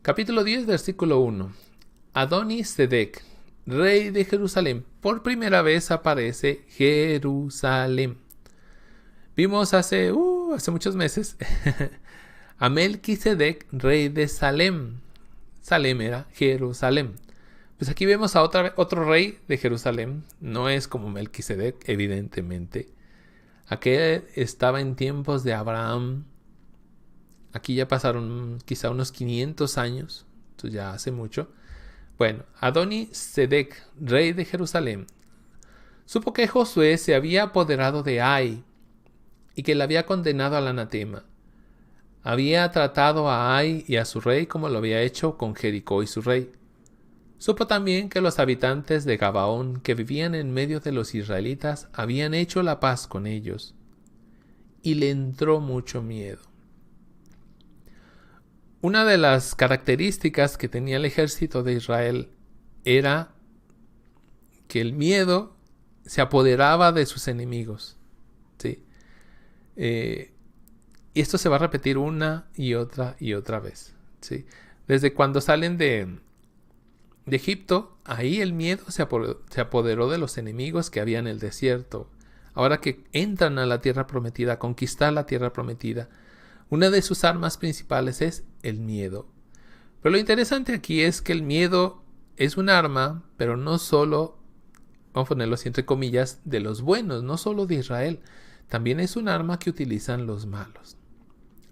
Capítulo 10, versículo 1. Adoni-Sedec, rey de Jerusalén. Por primera vez aparece Jerusalén. Vimos hace muchos meses a Melquisedec, rey de Salem. Salem era Jerusalén. Pues aquí vemos a otro rey de Jerusalén. No es como Melquisedec, evidentemente. Aquel estaba en tiempos de Abraham. Aquí ya pasaron quizá unos 500 años. Esto ya hace mucho. Bueno, Adoni-Sedec, rey de Jerusalén, supo que Josué se había apoderado de Ai y que le había condenado al anatema. Había tratado a Ai y a su rey como lo había hecho con Jericó y su rey. Supo también que los habitantes de Gabaón, que vivían en medio de los israelitas, habían hecho la paz con ellos. Y le entró mucho miedo. Una de las características que tenía el ejército de Israel era que el miedo se apoderaba de sus enemigos. ¿Sí? Y esto se va a repetir una y otra vez. ¿Sí? Desde cuando salen de Egipto, ahí el miedo se apoderó de los enemigos que había en el desierto. Ahora que entran a la tierra prometida, a conquistar la tierra prometida, una de sus armas principales es el miedo. Pero lo interesante aquí es que el miedo es un arma, pero no solo, vamos a ponerlo así entre comillas, de los buenos, no solo de Israel. También es un arma que utilizan los malos.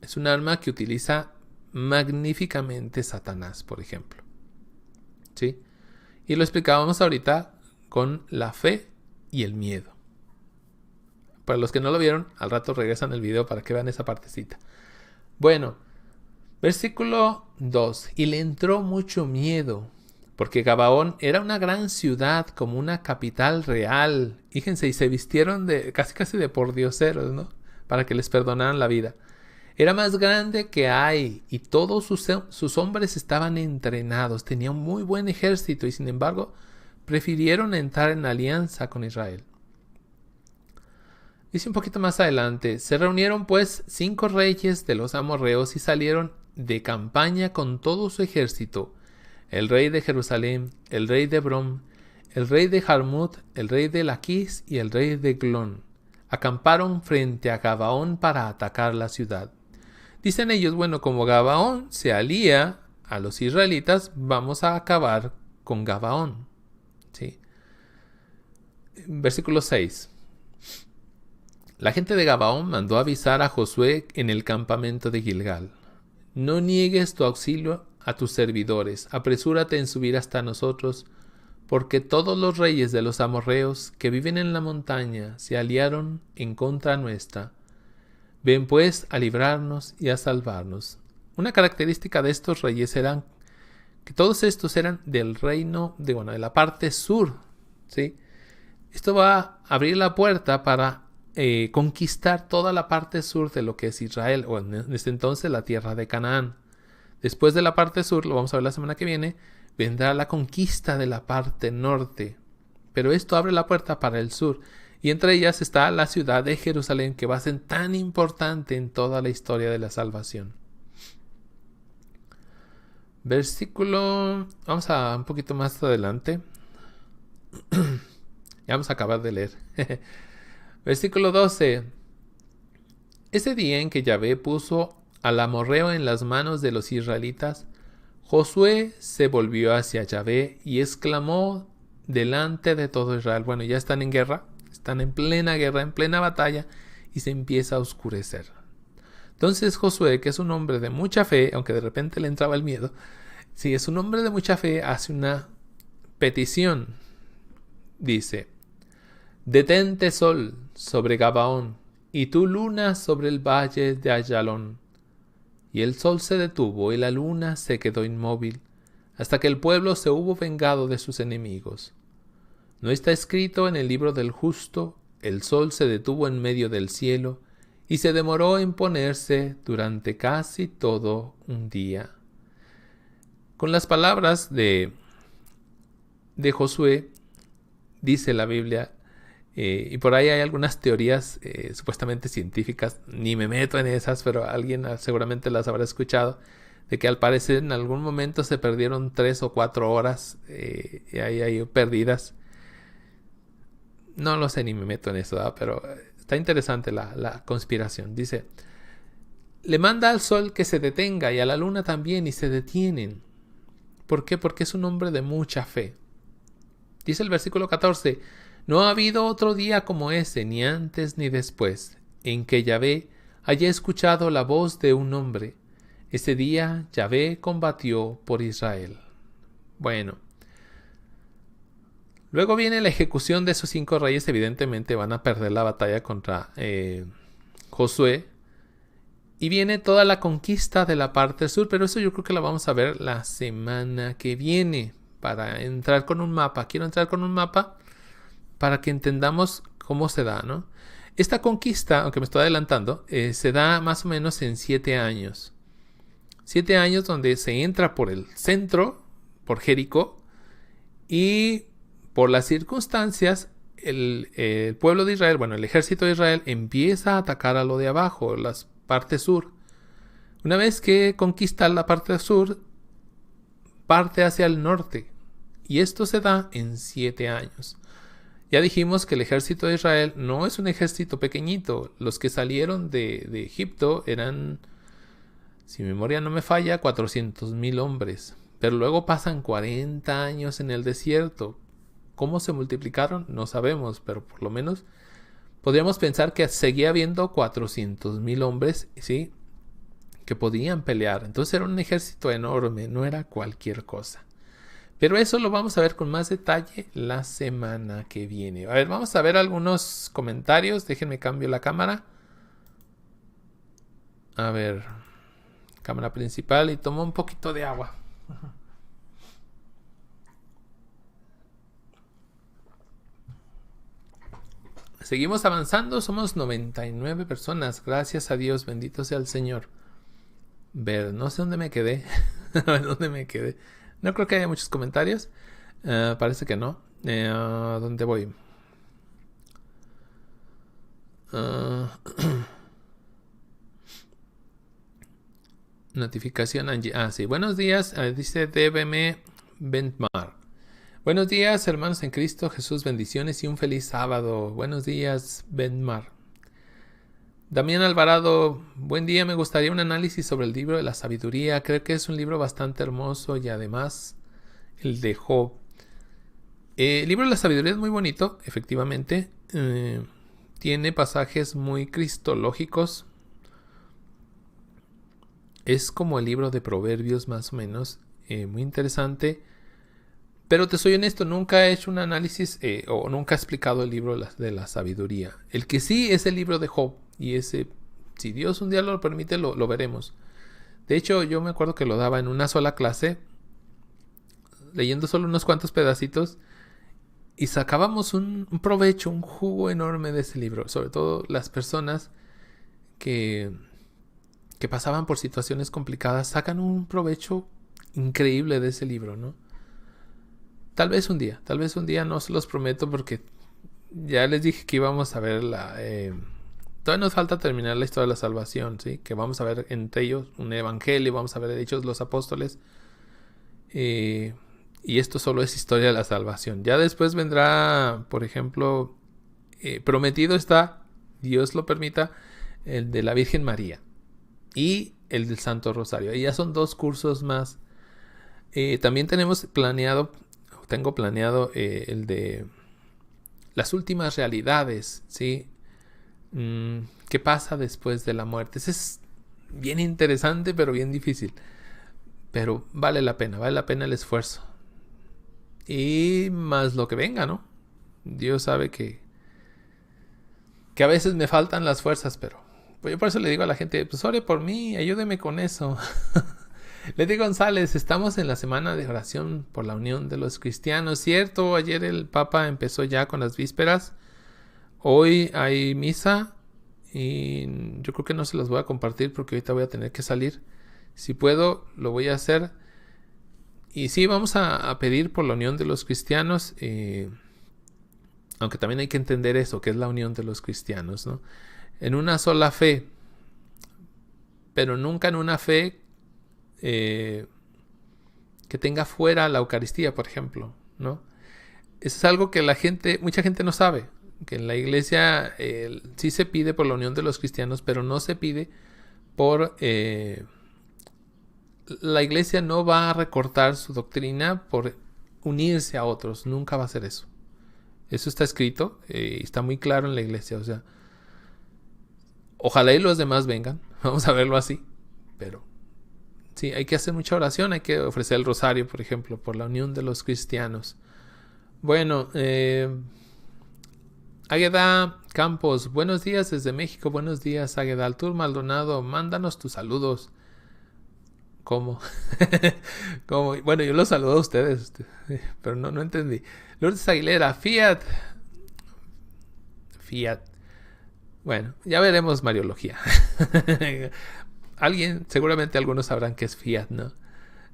Es un arma que utiliza magníficamente Satanás, por ejemplo. ¿Sí? Y lo explicábamos ahorita con la fe y el miedo. Para los que no lo vieron, al rato regresan el video para que vean esa partecita. Bueno, versículo 2. Y le entró mucho miedo, porque Gabaón era una gran ciudad, como una capital real. Fíjense, y se vistieron de casi de pordioseros, ¿no? para que les perdonaran la vida. Era más grande que Ai y todos sus hombres estaban entrenados, tenían un muy buen ejército y sin embargo prefirieron entrar en alianza con Israel. Dice un poquito más adelante, se reunieron pues 5 reyes de los amorreos y salieron de campaña con todo su ejército, el rey de Jerusalén, el rey de Hebrón, el rey de Jarmut, el rey de Laquis y el rey de Glón. Acamparon frente a Gabaón para atacar la ciudad. Dicen ellos, bueno, como Gabaón se alía a los israelitas, vamos a acabar con Gabaón. ¿Sí? Versículo 6. La gente de Gabaón mandó avisar a Josué en el campamento de Gilgal. No niegues tu auxilio a tus servidores, apresúrate en subir hasta nosotros, porque todos los reyes de los amorreos que viven en la montaña se aliaron en contra nuestra. Ven pues a librarnos y a salvarnos. Una característica de estos reyes eran que todos estos eran del reino de la parte sur, ¿sí? Esto va a abrir la puerta para conquistar toda la parte sur de lo que es Israel, o en este entonces la tierra de Canaán. Después de la parte sur, lo vamos a ver la semana que viene, vendrá la conquista de la parte norte. Pero esto abre la puerta para el sur. Y entre ellas está la ciudad de Jerusalén, que va a ser tan importante en toda la historia de la salvación. Versículo... Vamos a un poquito más adelante. Ya vamos a acabar de leer. Versículo 12. Ese día en que Yahvé puso al amorreo en las manos de los israelitas, Josué se volvió hacia Yahvé y exclamó delante de todo Israel. Bueno, ya están en guerra, están en plena guerra, en plena batalla, y se empieza a oscurecer. Entonces Josué, que es un hombre de mucha fe, aunque de repente le entraba el miedo, sí, es un hombre de mucha fe, hace una petición. Dice: detente sol sobre Gabaón, y tú luna sobre el valle de Ayalón. Y el sol se detuvo y la luna se quedó inmóvil, hasta que el pueblo se hubo vengado de sus enemigos. ¿No está escrito en el libro del justo: el sol se detuvo en medio del cielo, y se demoró en ponerse durante casi todo un día? Con las palabras de Josué, dice la Biblia, y por ahí hay algunas teorías supuestamente científicas, ni me meto en esas, pero alguien seguramente las habrá escuchado, de que al parecer en algún momento se perdieron 3 o 4 horas y ahí perdidas. No lo sé, ni me meto en eso, ¿verdad? Pero está interesante la conspiración. Dice: le manda al sol que se detenga y a la luna también, y se detienen. ¿Por qué? Porque es un hombre de mucha fe. Dice el versículo 14: no ha habido otro día como ese, ni antes ni después, en que Yahvé haya escuchado la voz de un hombre. Ese día Yahvé combatió por Israel. Bueno, luego viene la ejecución de esos 5 reyes. Evidentemente van a perder la batalla contra Josué. Y viene toda la conquista de la parte sur, pero eso yo creo que la vamos a ver la semana que viene. Para entrar con un mapa, quiero entrar con un mapa para que entendamos cómo se da, ¿no? Esta conquista, aunque me estoy adelantando, se da más o menos en 7 años. 7 años donde se entra por el centro, por Jericó, y por las circunstancias, el pueblo de Israel, el ejército de Israel empieza a atacar a lo de abajo, la parte sur. Una vez que conquista la parte sur, parte hacia el norte. Y esto se da en 7 años. Ya dijimos que el ejército de Israel no es un ejército pequeñito. Los que salieron de Egipto eran, si mi memoria no me falla, 400,000 hombres. Pero luego pasan 40 años en el desierto. ¿Cómo se multiplicaron? No sabemos, pero por lo menos podríamos pensar que seguía habiendo 400,000 hombres, ¿sí?, que podían pelear. Entonces era un ejército enorme, no era cualquier cosa. Pero eso lo vamos a ver con más detalle la semana que viene. A ver, vamos a ver algunos comentarios. Déjenme cambio la cámara. A ver, cámara principal, y tomo un poquito de agua. Seguimos avanzando, somos 99 personas. Gracias a Dios, bendito sea el Señor. Ver, no sé dónde me quedé. ¿Dónde me quedé? No creo que haya muchos comentarios. Parece que no. ¿Dónde voy? Notificación Angie. Sí. Buenos días. Dice DBM Bentmar. Buenos días, hermanos en Cristo Jesús. Bendiciones y un feliz sábado. Buenos días, Bentmar. Damián Alvarado. Buen día. Me gustaría un análisis sobre el libro de la sabiduría. Creo que es un libro bastante hermoso y además el de Job. El libro de la sabiduría es muy bonito, efectivamente. Tiene pasajes muy cristológicos. Es como el libro de Proverbios más o menos. Muy interesante. Pero te soy honesto, nunca he hecho un análisis o nunca he explicado el libro de la sabiduría. El que sí es el libro de Job. Y ese, si Dios un día lo permite, lo veremos. De hecho, yo me acuerdo que lo daba en una sola clase, leyendo solo unos cuantos pedacitos. Y sacábamos un provecho, un jugo enorme de ese libro. Sobre todo las personas que pasaban por situaciones complicadas sacan un provecho increíble de ese libro, ¿no? Tal vez un día, no se los prometo porque ya les dije que íbamos a ver todavía nos falta terminar la historia de la salvación, ¿sí? Que vamos a ver entre ellos un evangelio, vamos a ver Hechos de los Apóstoles. Y esto solo es historia de la salvación. Ya después vendrá, por ejemplo, prometido está, Dios lo permita, el de la Virgen María y el del Santo Rosario. Y ya son 2 cursos más. También tengo planeado el de las últimas realidades, ¿sí? ¿Qué pasa después de la muerte? Ese es bien interesante, pero bien difícil. Pero vale la pena el esfuerzo. Y más lo que venga, ¿no? Dios sabe que a veces me faltan las fuerzas, pero pues yo por eso le digo a la gente, pues ore por mí, ayúdeme con eso. Leti González, estamos en la semana de oración por la unión de los cristianos, ¿cierto? Ayer el Papa empezó ya con las vísperas. Hoy hay misa y yo creo que no se las voy a compartir porque ahorita voy a tener que salir. Si puedo, lo voy a hacer. Y sí, vamos a pedir por la unión de los cristianos, aunque también hay que entender eso, que es la unión de los cristianos, ¿no? En una sola fe, pero nunca en una fe que tenga fuera la Eucaristía, por ejemplo, ¿no? Eso es algo que mucha gente no sabe, que en la iglesia sí se pide por la unión de los cristianos, pero no se pide por... la iglesia no va a recortar su doctrina por unirse a otros, nunca va a hacer eso. Eso está escrito, está muy claro en la iglesia, o sea, ojalá y los demás vengan, vamos a verlo así, pero sí, hay que hacer mucha oración, hay que ofrecer el rosario, por ejemplo, por la unión de los cristianos. Bueno, Águeda Campos, buenos días desde México, buenos días Águeda. Artur Maldonado, mándanos tus saludos. ¿Cómo? ¿Cómo? Bueno, yo los saludo a ustedes, pero no entendí. Lourdes Aguilera, Fiat. Bueno, ya veremos Mariología. Seguramente algunos sabrán que es Fiat, ¿no?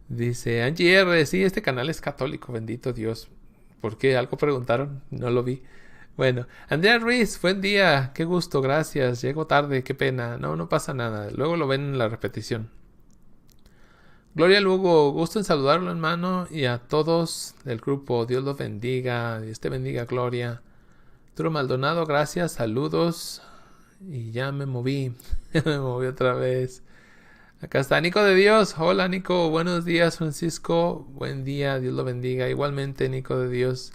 Dice Angie R, sí, este canal es católico, bendito Dios. ¿Por qué? ¿Algo preguntaron? No lo vi. Bueno, Andrea Ruiz, buen día, qué gusto, gracias. Llego tarde, qué pena. No pasa nada, luego lo ven en la repetición. Gloria Lugo, gusto en saludarlo, hermano, y a todos del grupo. Dios los bendiga, Dios te bendiga, Gloria. Arturo Maldonado, gracias, saludos. Y ya me moví, me moví otra vez. Acá está Nico de Dios. Hola, Nico, buenos días, Francisco. Buen día, Dios lo bendiga. Igualmente, Nico de Dios.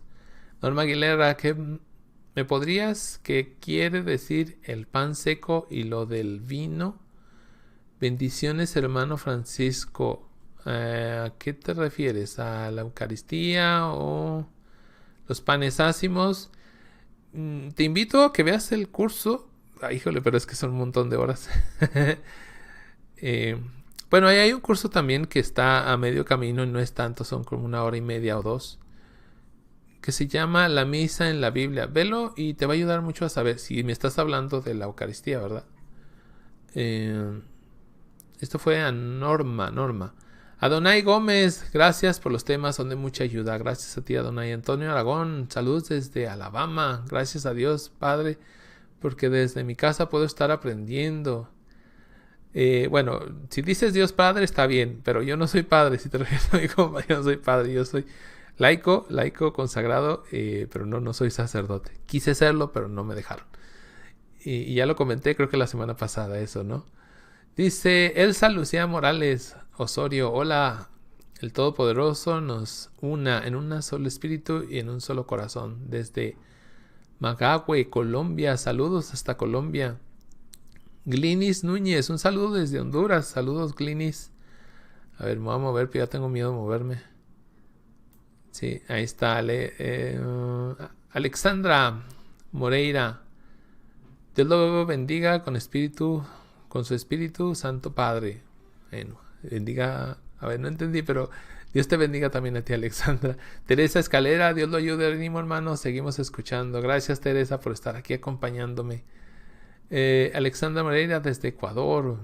Norma Aguilera, ¿qué me podrías? ¿Qué quiere decir el pan seco y lo del vino? Bendiciones, hermano Francisco. ¿A qué te refieres? ¿A la Eucaristía o los panes ácimos? Te invito a que veas el curso. Híjole, pero es que son un montón de horas. Bueno, ahí hay un curso también que está a medio camino y no es tanto, son como 1 hora y media o 2, que se llama La Misa en la Biblia. Velo y te va a ayudar mucho a saber si me estás hablando de la Eucaristía, ¿verdad? Esto fue a Norma. Adonai Gómez, gracias por los temas, son de mucha ayuda. Gracias a ti, Adonai. Antonio Aragón, saludos desde Alabama. Gracias a Dios, Padre, porque desde mi casa puedo estar aprendiendo. Bueno, si dices Dios Padre está bien, pero yo no soy padre. Si te refieres a mi compa, yo no soy padre, yo soy laico consagrado, pero no soy sacerdote. Quise serlo, pero no me dejaron. Y ya lo comenté, creo que la semana pasada, eso, ¿no? Dice Elsa Lucía Morales Osorio, hola, el Todopoderoso nos una en un solo espíritu y en un solo corazón. Desde Magagüe, Colombia, saludos hasta Colombia. Glinis Núñez, un saludo desde Honduras, saludos Glinis. A ver, me voy a mover, pero ya tengo miedo de moverme. Sí, ahí está. Alexandra Moreira, Dios lo bendiga con su Espíritu Santo Padre. Bueno, bendiga, a ver, no entendí, pero Dios te bendiga también a ti, Alexandra. Teresa Escalera, Dios lo ayude, ánimo hermano, seguimos escuchando. Gracias, Teresa, por estar aquí acompañándome. Alexandra Moreira desde Ecuador.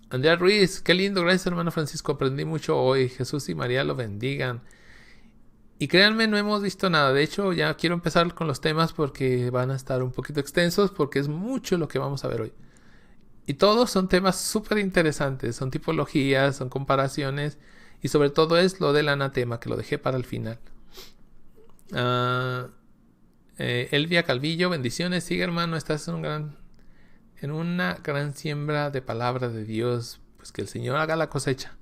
Andrea Ruiz, qué lindo, gracias hermano Francisco, aprendí mucho hoy. Jesús y María lo bendigan. Y créanme, no hemos visto nada. De hecho, ya quiero empezar con los temas porque van a estar un poquito extensos, porque es mucho lo que vamos a ver hoy. Y todos son temas súper interesantes, son tipologías, son comparaciones, y sobre todo es lo del anatema, que lo dejé para el final. Elvia Calvillo, bendiciones. Sigue hermano, estás en una gran siembra de palabra de Dios. Pues que el Señor haga la cosecha.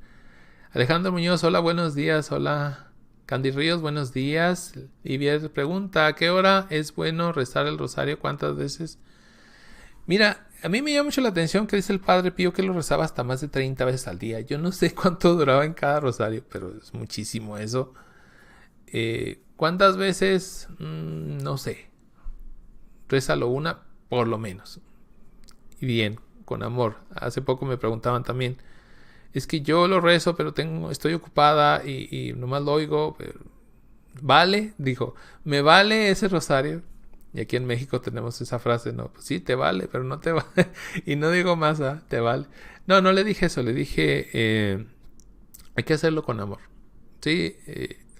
Alejandro Muñoz, hola, buenos días. Hola. Candy Ríos, buenos días. Ivier pregunta, ¿a qué hora es bueno rezar el rosario? ¿Cuántas veces? Mira, a mí me llama mucho la atención que dice el Padre Pío que lo rezaba hasta más de 30 veces al día. Yo no sé cuánto duraba en cada rosario, pero es muchísimo eso. ¿Cuántas veces? No sé. Rézalo una, por lo menos. Y bien, con amor. Hace poco me preguntaban también. Es que yo lo rezo, pero estoy ocupada y nomás lo oigo. Pero ¿vale? Dijo, ¿me vale ese rosario? Y aquí en México tenemos esa frase, ¿no? Pues sí, te vale, pero no te vale. Y no digo más, te vale. No le dije eso. Le dije, hay que hacerlo con amor. Sí,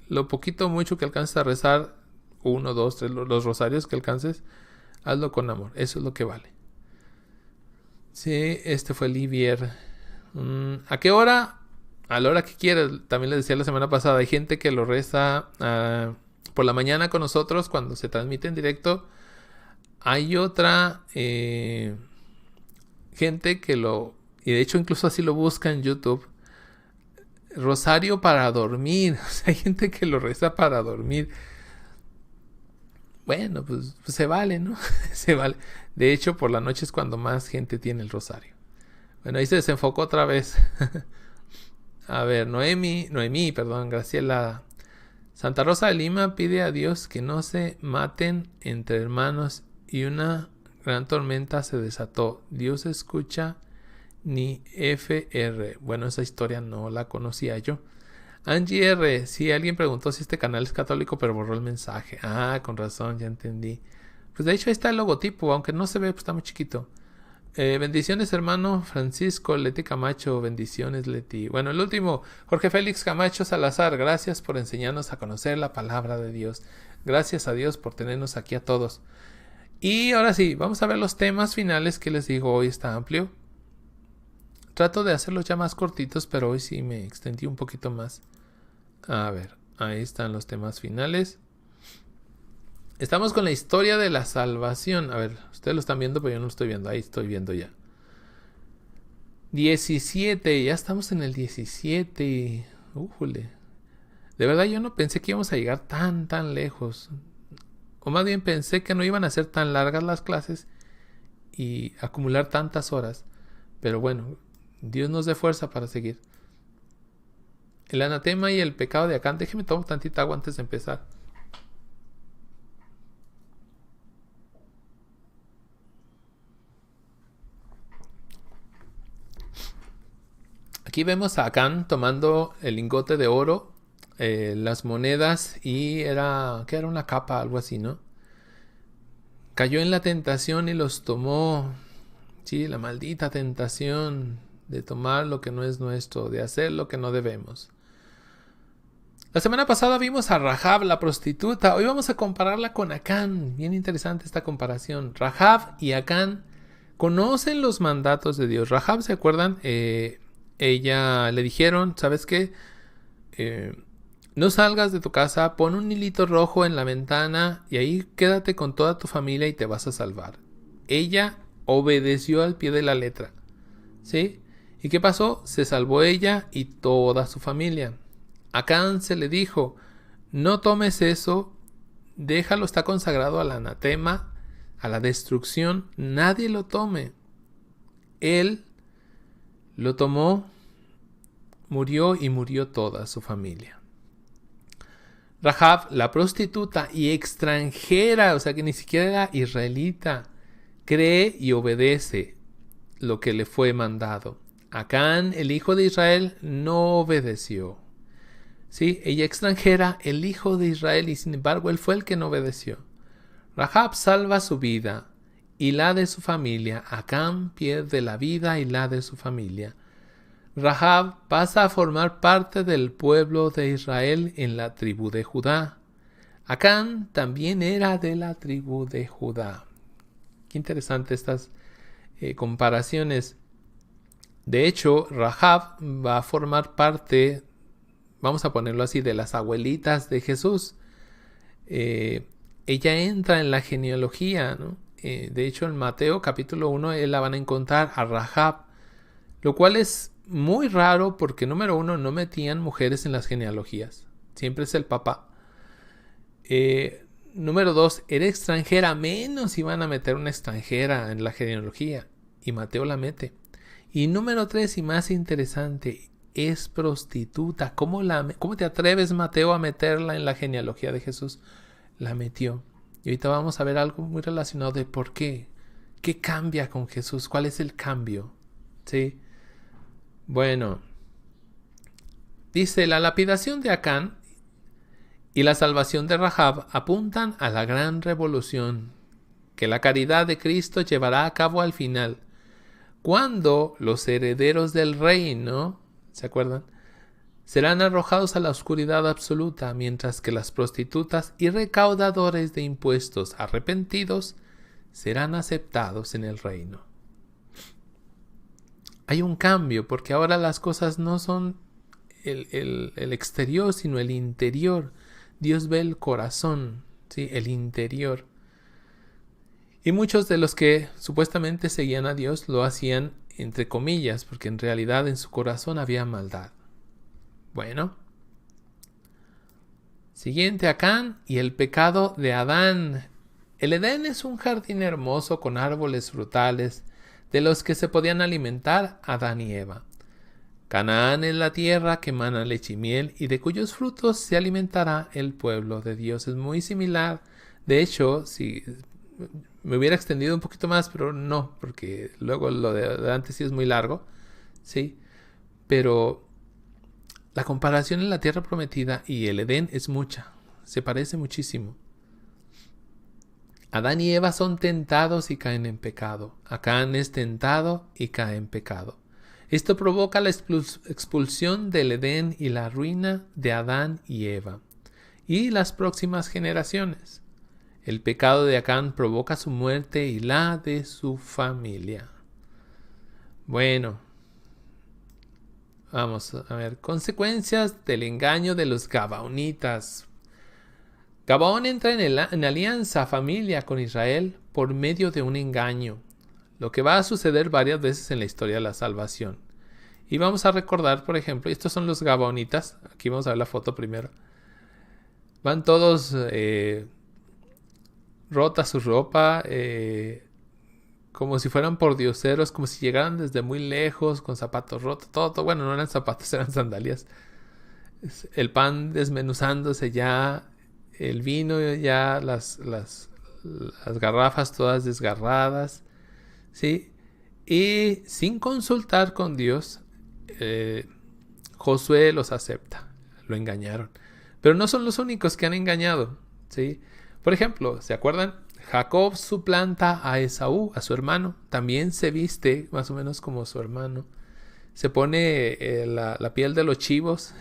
lo poquito o mucho que alcances a rezar, 1, 2, 3, los rosarios que alcances, hazlo con amor. Eso es lo que vale. Sí, este fue Livier. ¿A qué hora? A la hora que quieras. También les decía la semana pasada, hay gente que lo reza por la mañana con nosotros cuando se transmite en directo. Hay otra gente que y de hecho incluso así lo busca en YouTube, rosario para dormir. O sea, hay gente que lo reza para dormir. Bueno, pues se vale, ¿no? Se vale. De hecho, por la noche es cuando más gente tiene el rosario. Bueno, ahí se desenfocó otra vez. A ver, Noemí, Graciela. Santa Rosa de Lima pide a Dios que no se maten entre hermanos y una gran tormenta se desató. Dios escucha ni FR. Bueno, esa historia no la conocía yo. Angie R. Sí, alguien preguntó si este canal es católico, pero borró el mensaje. Ah, con razón, ya entendí. Pues de hecho ahí está el logotipo, aunque no se ve, pues está muy chiquito. Bendiciones, hermano Francisco, Leti Camacho, bendiciones, Leti. Bueno, el último, Jorge Félix Camacho Salazar, gracias por enseñarnos a conocer la palabra de Dios. Gracias a Dios por tenernos aquí a todos. Y ahora sí, vamos a ver los temas finales que les digo, hoy está amplio. Trato de hacerlos ya más cortitos, pero hoy sí me extendí un poquito más. A ver, ahí están los temas finales. Estamos con la historia de la salvación. A ver, ustedes lo están viendo, pero yo no lo estoy viendo. Ahí estoy viendo ya. 17, ya estamos en el 17. Újule. De verdad yo no pensé que íbamos a llegar tan lejos. O más bien pensé que no iban a ser tan largas las clases y acumular tantas horas. Pero bueno, Dios nos dé fuerza para seguir. El anatema y el pecado de Acán. Déjeme tomar tantita agua antes de empezar. Aquí vemos a Acán tomando el lingote de oro las monedas y era una capa, algo así, ¿no? Cayó en la tentación y los tomó. Sí, la maldita tentación de tomar lo que no es nuestro, de hacer lo que no debemos. La semana pasada vimos a Rahab, la prostituta. Hoy vamos a compararla con Acán. Bien interesante esta comparación. Rahab y Acán conocen los mandatos de Dios. Rahab, ¿se acuerdan? Ella le dijeron, ¿sabes qué? No salgas de tu casa, pon un hilito rojo en la ventana y ahí quédate con toda tu familia y te vas a salvar. Ella obedeció al pie de la letra. ¿Sí? ¿Y qué pasó? Se salvó ella y toda su familia. A Acán se le dijo, no tomes eso, déjalo, está consagrado al anatema, a la destrucción, nadie lo tome. Él lo tomó, murió y murió toda su familia. Rahab, la prostituta y extranjera, o sea que ni siquiera era israelita, cree y obedece lo que le fue mandado. Acán, el hijo de Israel, no obedeció. Sí, ella extranjera, el hijo de Israel, y sin embargo él fue el que no obedeció. Rahab salva su vida y la de su familia. Acán pierde la vida y la de su familia. Rahab pasa a formar parte del pueblo de Israel en la tribu de Judá. Acán también era de la tribu de Judá. Qué interesante estas comparaciones. De hecho, Rahab va a formar parte, vamos a ponerlo así, de las abuelitas de Jesús. Ella entra en la genealogía, ¿no? De hecho, en Mateo capítulo 1 la van a encontrar a Rahab, lo cual es muy raro porque, número 1, no metían mujeres en las genealogías. Siempre es el papá. Número 2, era extranjera, menos iban a meter una extranjera en la genealogía. Y Mateo la mete. Y número 3, y más interesante, es prostituta. ¿Cómo te atreves, Mateo, a meterla en la genealogía de Jesús? La metió. Y ahorita vamos a ver algo muy relacionado de por qué. ¿Qué cambia con Jesús? ¿Cuál es el cambio? ¿Sí? Bueno, dice, la lapidación de Acán y la salvación de Rahab apuntan a la gran revolución que la caridad de Cristo llevará a cabo al final, cuando los herederos del reino, ¿se acuerdan?, serán arrojados a la oscuridad absoluta, mientras que las prostitutas y recaudadores de impuestos arrepentidos serán aceptados en el reino. Hay un cambio, porque ahora las cosas no son el exterior, sino el interior. Dios ve el corazón, ¿sí? El interior. Y muchos de los que supuestamente seguían a Dios lo hacían entre comillas, porque en realidad en su corazón había maldad. Bueno. Siguiente, Acán y el pecado de Adán. El Edén es un jardín hermoso con árboles frutales, de los que se podían alimentar Adán y Eva. Canaán es la tierra que emana leche y miel y de cuyos frutos se alimentará el pueblo de Dios. Es muy similar. De hecho, si me hubiera extendido un poquito más, pero no, porque luego lo de antes sí es muy largo, ¿sí? Pero la comparación en la tierra prometida y el Edén es mucha. Se parece muchísimo. Adán y Eva son tentados y caen en pecado. Acán es tentado y cae en pecado. Esto provoca la expulsión del Edén y la ruina de Adán y Eva y las próximas generaciones. El pecado de Acán provoca su muerte y la de su familia. Bueno, vamos a ver. Consecuencias del engaño de los Gabaonitas. Gabaón entra en alianza familia con Israel por medio de un engaño, lo que va a suceder varias veces en la historia de la salvación. Y vamos a recordar, por ejemplo, estos son los Gabaonitas. Aquí vamos a ver la foto primero. Van todos rota su ropa, como si fueran pordioseros, como si llegaran desde muy lejos, con zapatos rotos, todo. Bueno, no eran zapatos, eran sandalias. El pan desmenuzándose ya, el vino ya, las garrafas todas desgarradas, ¿sí? Y sin consultar con Dios, Josué los acepta. lo engañaron. Pero no son los únicos que han engañado, ¿sí? Por ejemplo, ¿se acuerdan? Jacob suplanta a Esaú, a su hermano. También se viste más o menos como su hermano. Se pone la piel de los chivos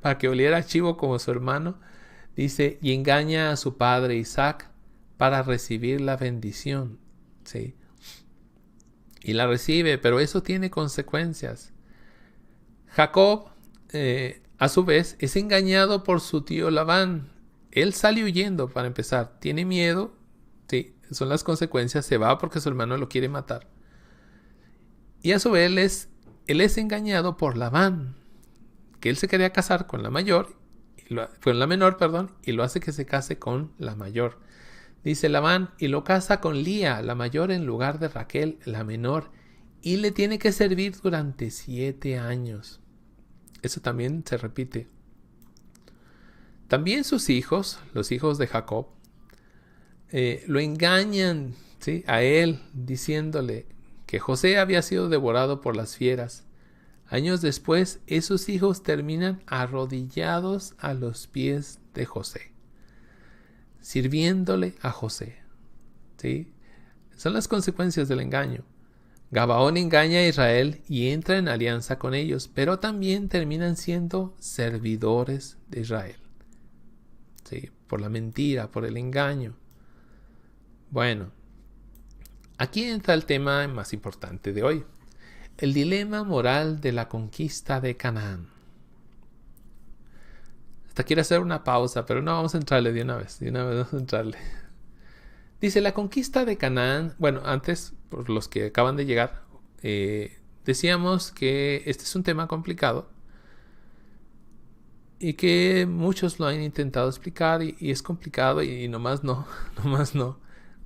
para que oliera a chivo como su hermano. Dice, y engaña a su padre Isaac para recibir la bendición, ¿sí? Y la recibe, pero eso tiene consecuencias. Jacob, a su vez, es engañado por su tío Labán. Él sale huyendo, para empezar. Tiene miedo, sí, son las consecuencias. Se va porque su hermano lo quiere matar. Y a su vez, él es engañado por Labán, que él se quería casar con la mayor, con la menor, perdón, y lo hace que se case con la mayor. Dice Labán, y lo casa con Lía, la mayor, en lugar de Raquel, la menor, y le tiene que servir durante 7 años. Eso también se repite. También sus hijos, los hijos de Jacob, lo engañan, ¿sí?, a él, diciéndole que José había sido devorado por las fieras. Años después, esos hijos terminan arrodillados a los pies de José, sirviéndole a José, ¿sí? Son las consecuencias del engaño. Gabaón engaña a Israel y entra en alianza con ellos, pero también terminan siendo servidores de Israel, ¿sí?, por la mentira, por el engaño. Bueno, aquí entra el tema más importante de hoy: el dilema moral de la conquista de Canaán. Hasta quiero hacer una pausa, pero no, vamos a entrarle de una vez vamos a entrarle. Dice, la conquista de Canaán. Bueno, antes, por los que acaban de llegar, decíamos que este es un tema complicado y que muchos lo han intentado explicar y es complicado y nomás no.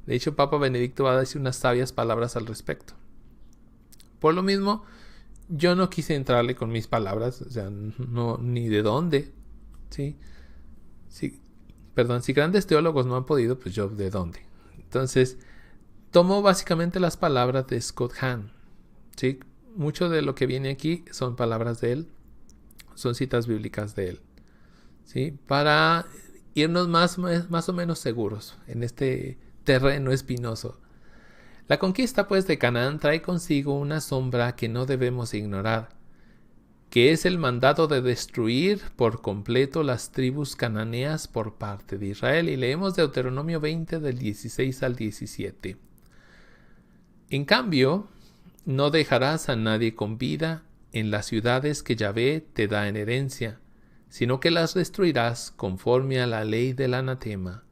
De hecho, Papa Benedicto va a decir unas sabias palabras al respecto. Por lo mismo, yo no quise entrarle con mis palabras, o sea, no, ni de dónde, ¿sí? Si grandes teólogos no han podido, pues yo de dónde. Entonces, tomo básicamente las palabras de Scott Hahn, ¿sí? Mucho de lo que viene aquí son palabras de él, son citas bíblicas de él, ¿sí?, para irnos más o menos seguros en este terreno espinoso. La conquista, pues, de Canaán trae consigo una sombra que no debemos ignorar, que es el mandato de destruir por completo las tribus cananeas por parte de Israel. Y leemos Deuteronomio 20 del 16 al 17. En cambio, no dejarás a nadie con vida en las ciudades que Yahvé te da en herencia, sino que las destruirás conforme a la ley del anatema,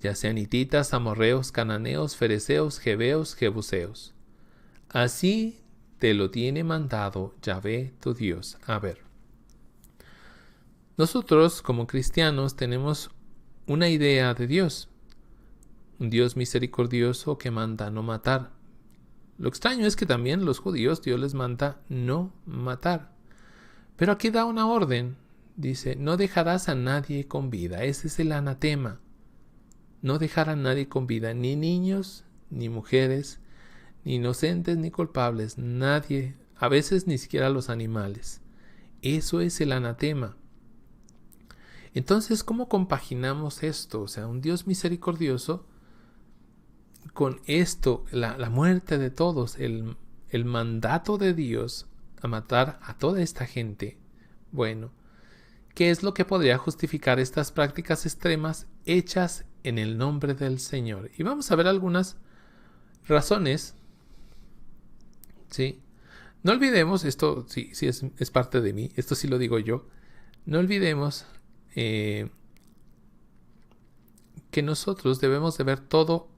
ya sean hititas, amorreos, cananeos, fereceos, jebeos, jebuseos. Así te lo tiene mandado Yahvé tu Dios. A ver, nosotros como cristianos tenemos una idea de Dios, un Dios misericordioso que manda no matar. Lo extraño es que también los judíos Dios les manda no matar. Pero aquí da una orden, dice, no dejarás a nadie con vida. Ese es el anatema. No dejar a nadie con vida, ni niños, ni mujeres, ni inocentes, ni culpables, nadie, a veces ni siquiera los animales. Eso es el anatema. Entonces, ¿cómo compaginamos esto? O sea, un Dios misericordioso con esto, la muerte de todos, el mandato de Dios a matar a toda esta gente. Bueno, ¿qué es lo que podría justificar estas prácticas extremas hechas en el nombre del Señor? Y vamos a ver algunas razones, ¿sí? No olvidemos, esto sí es parte de mí, esto sí lo digo yo, no olvidemos que nosotros debemos de ver todo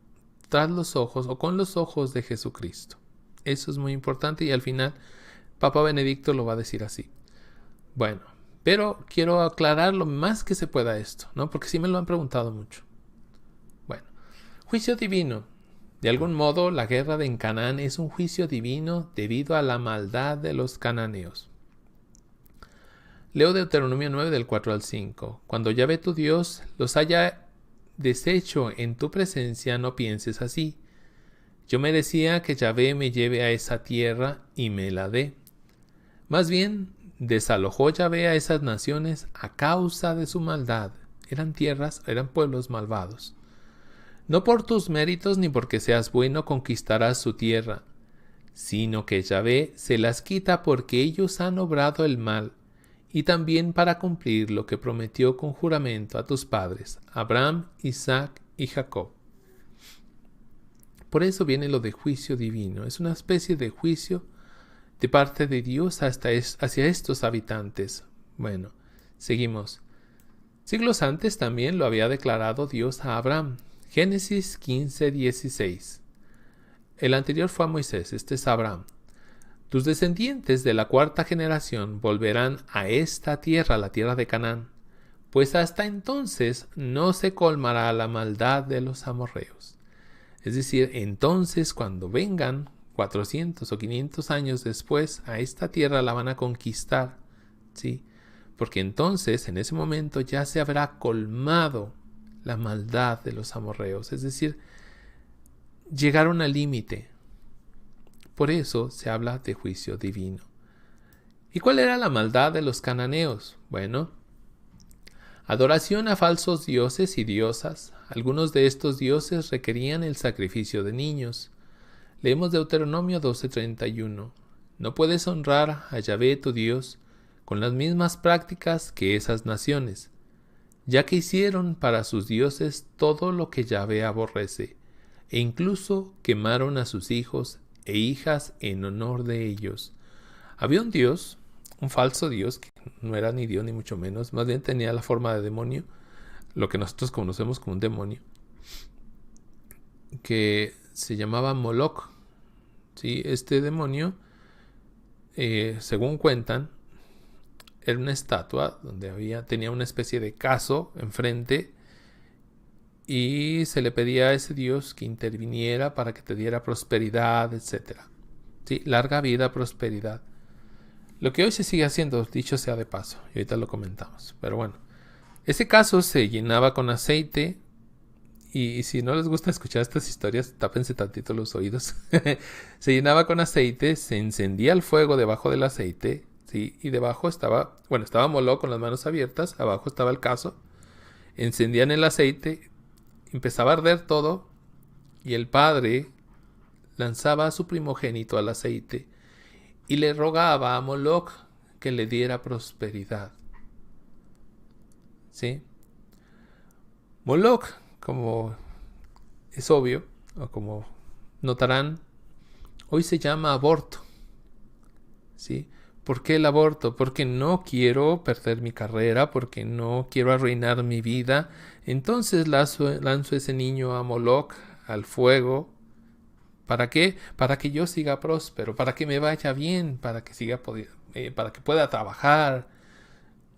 tras los ojos o con los ojos de Jesucristo. Eso es muy importante y al final Papa Benedicto lo va a decir así. Bueno, pero quiero aclarar lo más que se pueda esto, ¿no? Porque sí me lo han preguntado mucho. Bueno, juicio divino. De algún modo, la guerra de Canaán es un juicio divino debido a la maldad de los cananeos. Leo Deuteronomio 9 del 4 al 5. Cuando Yahvé tu Dios los haya deshecho en tu presencia, no pienses así. Yo merecía que Yahvé me lleve a esa tierra y me la dé. Más bien, Desalojó Yahvé a esas naciones a causa de su maldad. Eran pueblos malvados. No por tus méritos ni porque seas bueno conquistarás su tierra, sino que Yahvé se las quita porque ellos han obrado el mal, y también para cumplir lo que prometió con juramento a tus padres, Abraham, Isaac y Jacob. Por eso viene lo de juicio divino. Es una especie de juicio de parte de Dios hacia estos habitantes. Bueno, seguimos. Siglos antes también lo había declarado Dios a Abraham. Génesis 15:16. El anterior fue a Moisés, este es Abraham. Tus descendientes de la cuarta generación volverán a esta tierra, la tierra de Canaán, pues hasta entonces no se colmará la maldad de los amorreos. Es decir, entonces cuando vengan 400 o 500 años después a esta tierra la van a conquistar, ¿sí? Porque entonces, en ese momento, ya se habrá colmado la maldad de los amorreos. Es decir, llegaron al límite. Por eso se habla de juicio divino. ¿Y cuál era la maldad de los cananeos? Bueno, adoración a falsos dioses y diosas. Algunos de estos dioses requerían el sacrificio de niños. Leemos Deuteronomio 12:31. No puedes honrar a Yahvé tu Dios con las mismas prácticas que esas naciones, ya que hicieron para sus dioses todo lo que Yahvé aborrece, e incluso quemaron a sus hijos e hijas en honor de ellos. Había un dios, un falso dios, que no era ni Dios ni mucho menos, más bien tenía la forma de demonio, lo que nosotros conocemos como un demonio, que se llamaba Moloch. ¿Sí? Este demonio, según cuentan, era una estatua donde tenía una especie de cazo enfrente y se le pedía a ese dios que interviniera para que te diera prosperidad, etc. ¿Sí? Larga vida, prosperidad. Lo que hoy se sigue haciendo, dicho sea de paso, y ahorita lo comentamos. Pero bueno, ese cazo se llenaba con aceite. Y si no les gusta escuchar estas historias, tápense tantito los oídos. Se llenaba con aceite, se encendía el fuego debajo del aceite, ¿sí? Y debajo estaba Moloch con las manos abiertas, abajo estaba el cazo. Encendían el aceite, empezaba a arder todo, y el padre lanzaba a su primogénito al aceite y le rogaba a Moloch que le diera prosperidad. ¿Sí? Moloch, como es obvio, o como notarán, hoy se llama aborto. ¿Sí? ¿Por qué el aborto? Porque no quiero perder mi carrera, porque no quiero arruinar mi vida. Entonces lanzo ese niño a Moloch, al fuego. ¿Para qué? Para que yo siga próspero, para que me vaya bien, para que pueda trabajar.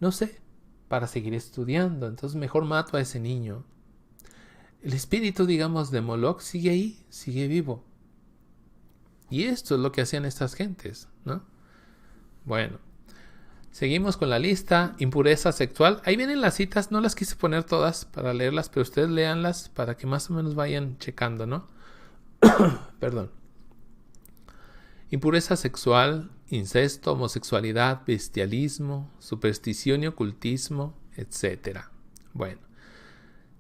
No sé, para seguir estudiando. Entonces mejor mato a ese niño. El espíritu, digamos, de Moloch sigue ahí, sigue vivo. Y esto es lo que hacían estas gentes, ¿no? Bueno, seguimos con la lista. Impureza sexual. Ahí vienen las citas, no las quise poner todas para leerlas, pero ustedes léanlas para que más o menos vayan checando, ¿no? Perdón. Impureza sexual, incesto, homosexualidad, bestialismo, superstición y ocultismo, etc. Bueno.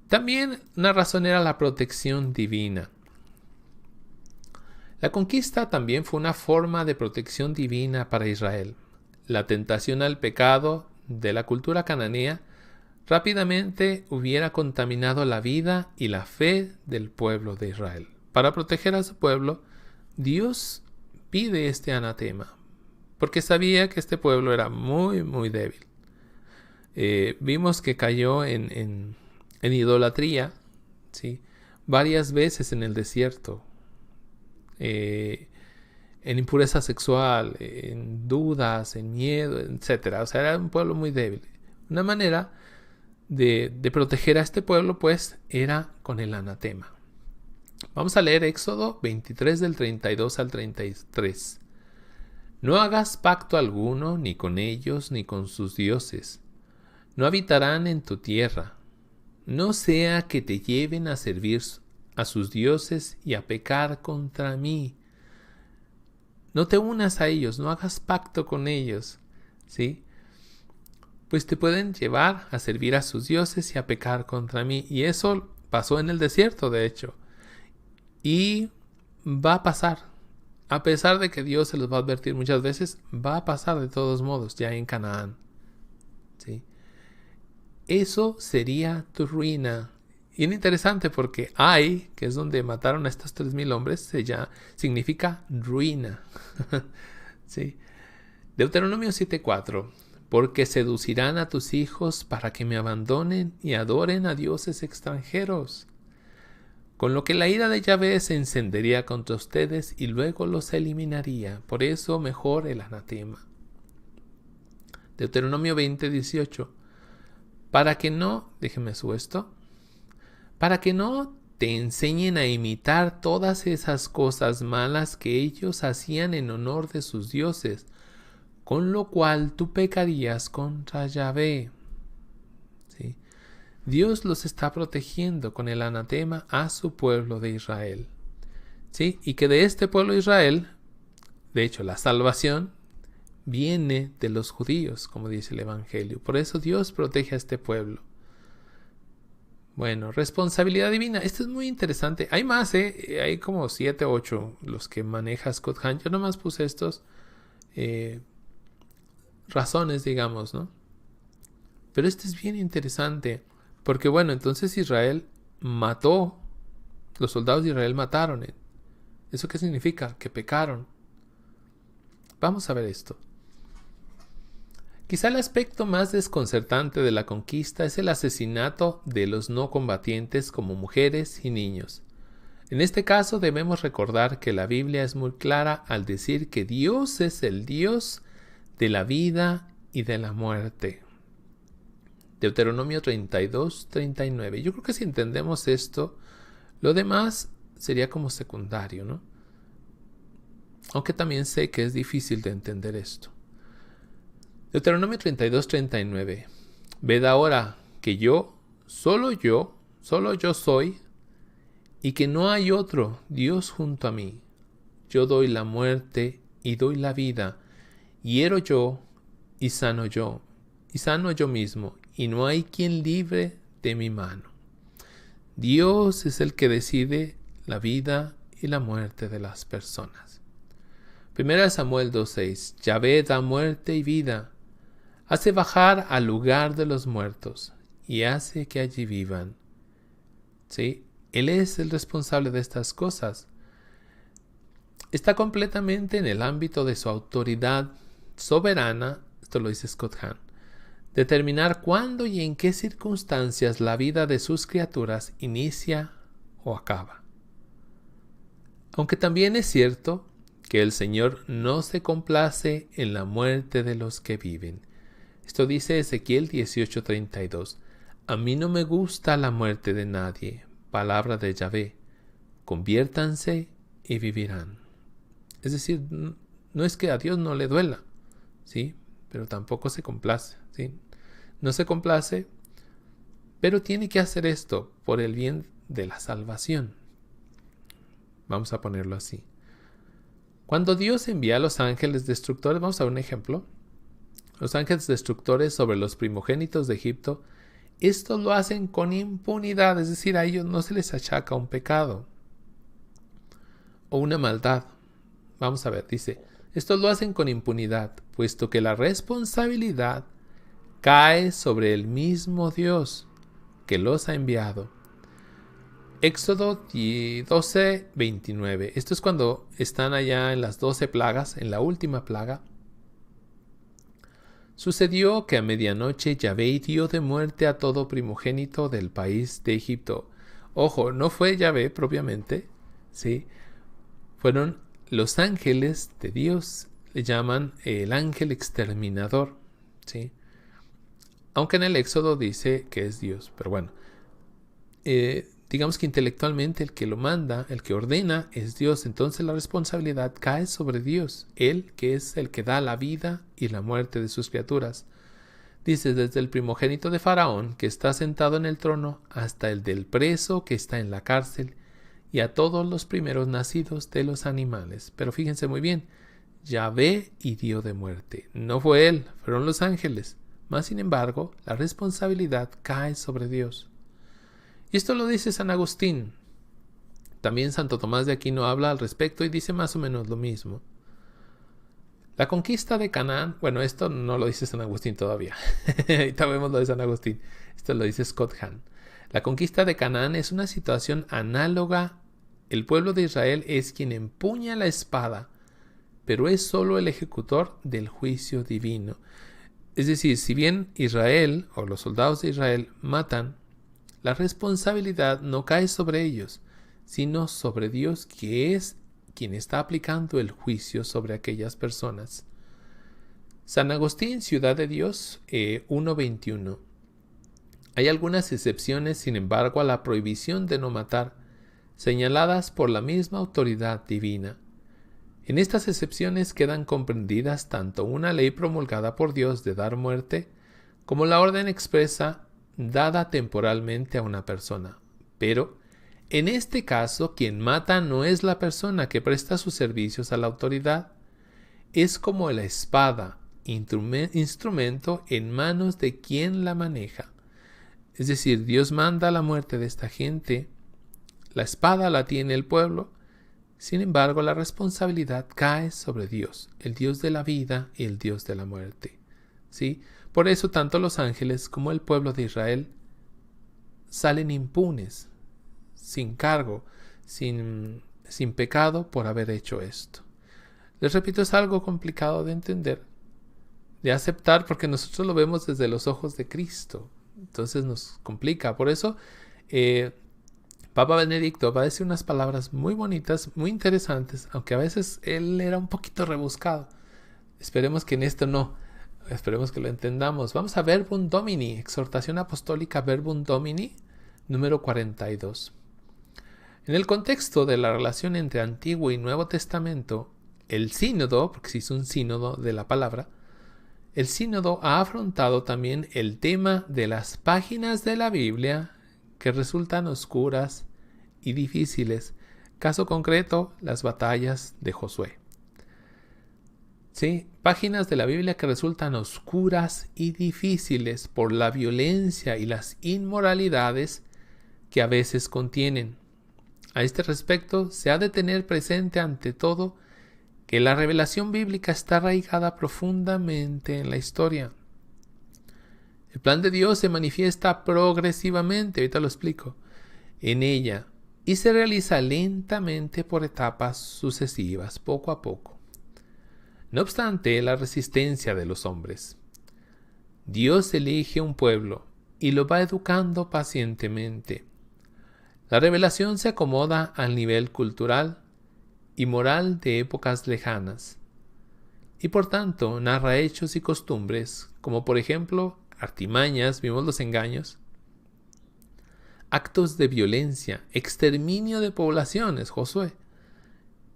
También una razón era la protección divina. La conquista también fue una forma de protección divina para Israel. La tentación al pecado de la cultura cananea rápidamente hubiera contaminado la vida y la fe del pueblo de Israel. Para proteger a su pueblo, Dios pide este anatema, porque sabía que este pueblo era muy, muy débil. Vimos que cayó en idolatría, ¿sí? Varias veces en el desierto, en impureza sexual, en dudas, en miedo, etc. O sea, era un pueblo muy débil. Una manera de proteger a este pueblo, pues, era con el anatema. Vamos a leer Éxodo 23 del 32 al 33. No hagas pacto alguno, ni con ellos, ni con sus dioses. No habitarán en tu tierra. No sea que te lleven a servir a sus dioses y a pecar contra mí. No te unas a ellos, no hagas pacto con ellos. ¿sí? Pues te pueden llevar a servir a sus dioses y a pecar contra mí. Y eso pasó en el desierto, de hecho. Y va a pasar. A pesar de que Dios se los va a advertir muchas veces, va a pasar de todos modos ya en Canaán. ¿Sí? Eso sería tu ruina. Y es interesante porque Ai, que es donde mataron a estos 3,000 hombres, ya significa ruina. ¿Sí? Deuteronomio 7:4. Porque seducirán a tus hijos para que me abandonen y adoren a dioses extranjeros. Con lo que la ira de Yahvé se encendería contra ustedes y luego los eliminaría. Por eso mejor el anatema. Deuteronomio 20:18. Para que no, déjeme su esto, para que no te enseñen a imitar todas esas cosas malas que ellos hacían en honor de sus dioses, con lo cual tú pecarías contra Yahvé. ¿Sí? Dios los está protegiendo con el anatema a su pueblo de Israel. ¿Sí? Y que de este pueblo de Israel, de hecho la salvación, viene de los judíos, como dice el Evangelio. Por eso Dios protege a este pueblo. Bueno, responsabilidad divina. Esto es muy interesante. Hay más, hay como 7 o 8 los que maneja Scott Hahn. Yo nomás puse estos razones, digamos, ¿no? Pero este es bien interesante. Porque bueno, entonces Israel mató. Los soldados de Israel mataron. ¿Eso qué significa? Que pecaron. Vamos a ver esto. Quizá el aspecto más desconcertante de la conquista es el asesinato de los no combatientes como mujeres y niños. En este caso debemos recordar que la Biblia es muy clara al decir que Dios es el Dios de la vida y de la muerte. Deuteronomio 32:39. Yo creo que si entendemos esto, lo demás sería como secundario, ¿no? Aunque también sé que es difícil de entender esto. Deuteronomio 32:39. Ved ahora que solo yo soy, y que no hay otro Dios junto a mí. Yo doy la muerte y doy la vida, hiero yo y sano yo mismo, y no hay quien libre de mi mano. Dios es el que decide la vida y la muerte de las personas. 1 Samuel 2:6. Yahvé da muerte y vida, hace bajar al lugar de los muertos y hace que allí vivan. ¿Sí? Él es el responsable de estas cosas. Está completamente en el ámbito de su autoridad soberana, esto lo dice Scott Hahn, determinar cuándo y en qué circunstancias la vida de sus criaturas inicia o acaba. Aunque también es cierto que el Señor no se complace en la muerte de los que viven. Esto dice Ezequiel 18:32. A mí no me gusta la muerte de nadie. Palabra de Yahvé. Conviértanse y vivirán. Es decir, no es que a Dios no le duela, ¿sí? Pero tampoco se complace, ¿sí? No se complace, pero tiene que hacer esto por el bien de la salvación. Vamos a ponerlo así. Cuando Dios envía a los ángeles destructores, vamos a ver un ejemplo. Los ángeles destructores sobre los primogénitos de Egipto, estos lo hacen con impunidad, es decir, a ellos no se les achaca un pecado o una maldad. Vamos a ver, dice, estos lo hacen con impunidad, puesto que la responsabilidad cae sobre el mismo Dios que los ha enviado. Éxodo 12:29. Esto es cuando están allá en las 12 plagas, en la última plaga. Sucedió que a medianoche Yahvé dio de muerte a todo primogénito del país de Egipto. Ojo, no fue Yahvé propiamente, ¿sí? Fueron los ángeles de Dios, le llaman el ángel exterminador, ¿sí? Aunque en el Éxodo dice que es Dios, pero bueno. Digamos que intelectualmente el que lo manda, el que ordena es Dios, entonces la responsabilidad cae sobre Dios, Él que es el que da la vida y la muerte de sus criaturas. Dice, desde el primogénito de Faraón, que está sentado en el trono, hasta el del preso que está en la cárcel, y a todos los primeros nacidos de los animales. Pero fíjense muy bien, Yahvé hirió de muerte. No fue él, fueron los ángeles. Mas, sin embargo, la responsabilidad cae sobre Dios. Y esto lo dice San Agustín. También Santo Tomás de Aquino habla al respecto y dice más o menos lo mismo. La conquista de Canaán, bueno, esto no lo dice San Agustín todavía. Ahorita vemos lo de San Agustín. Esto lo dice Scott Hahn. La conquista de Canaán es una situación análoga. El pueblo de Israel es quien empuña la espada, pero es solo el ejecutor del juicio divino. Es decir, si bien Israel o los soldados de Israel matan, la responsabilidad no cae sobre ellos, sino sobre Dios, que es quien está aplicando el juicio sobre aquellas personas. San Agustín, Ciudad de Dios, 1.21. Hay algunas excepciones, sin embargo, a la prohibición de no matar, señaladas por la misma autoridad divina. En estas excepciones quedan comprendidas tanto una ley promulgada por Dios de dar muerte, como la orden expresa dada temporalmente a una persona. Pero, en este caso, quien mata no es la persona que presta sus servicios a la autoridad, es como la espada, instrumento en manos de quien la maneja. Es decir, Dios manda la muerte de esta gente, la espada la tiene el pueblo, sin embargo la responsabilidad cae sobre Dios, el Dios de la vida y el Dios de la muerte. ¿Sí? Por eso tanto los ángeles como el pueblo de Israel salen impunes, sin cargo, sin pecado por haber hecho esto. Les repito, es algo complicado de entender, de aceptar, porque nosotros lo vemos desde los ojos de Cristo. Entonces nos complica. Por eso Papa Benedicto va a decir unas palabras muy bonitas, muy interesantes, aunque a veces él era un poquito rebuscado. Esperemos que en esto no. Esperemos que lo entendamos. Vamos a Verbum Domini, exhortación apostólica Verbum Domini, número 42. En el contexto de la relación entre Antiguo y Nuevo Testamento, el sínodo, porque se hizo un sínodo de la palabra, el sínodo ha afrontado también el tema de las páginas de la Biblia que resultan oscuras y difíciles. Caso concreto, las batallas de Josué. Sí, páginas de la Biblia que resultan oscuras y difíciles por la violencia y las inmoralidades que a veces contienen. A este respecto, se ha de tener presente ante todo que la revelación bíblica está arraigada profundamente en la historia. El plan de Dios se manifiesta progresivamente, ahorita lo explico, en ella, y se realiza lentamente por etapas sucesivas, poco a poco. No obstante la resistencia de los hombres, Dios elige un pueblo y lo va educando pacientemente. La revelación se acomoda al nivel cultural y moral de épocas lejanas, y por tanto narra hechos y costumbres, como por ejemplo artimañas, vimos los engaños, actos de violencia, exterminio de poblaciones, Josué,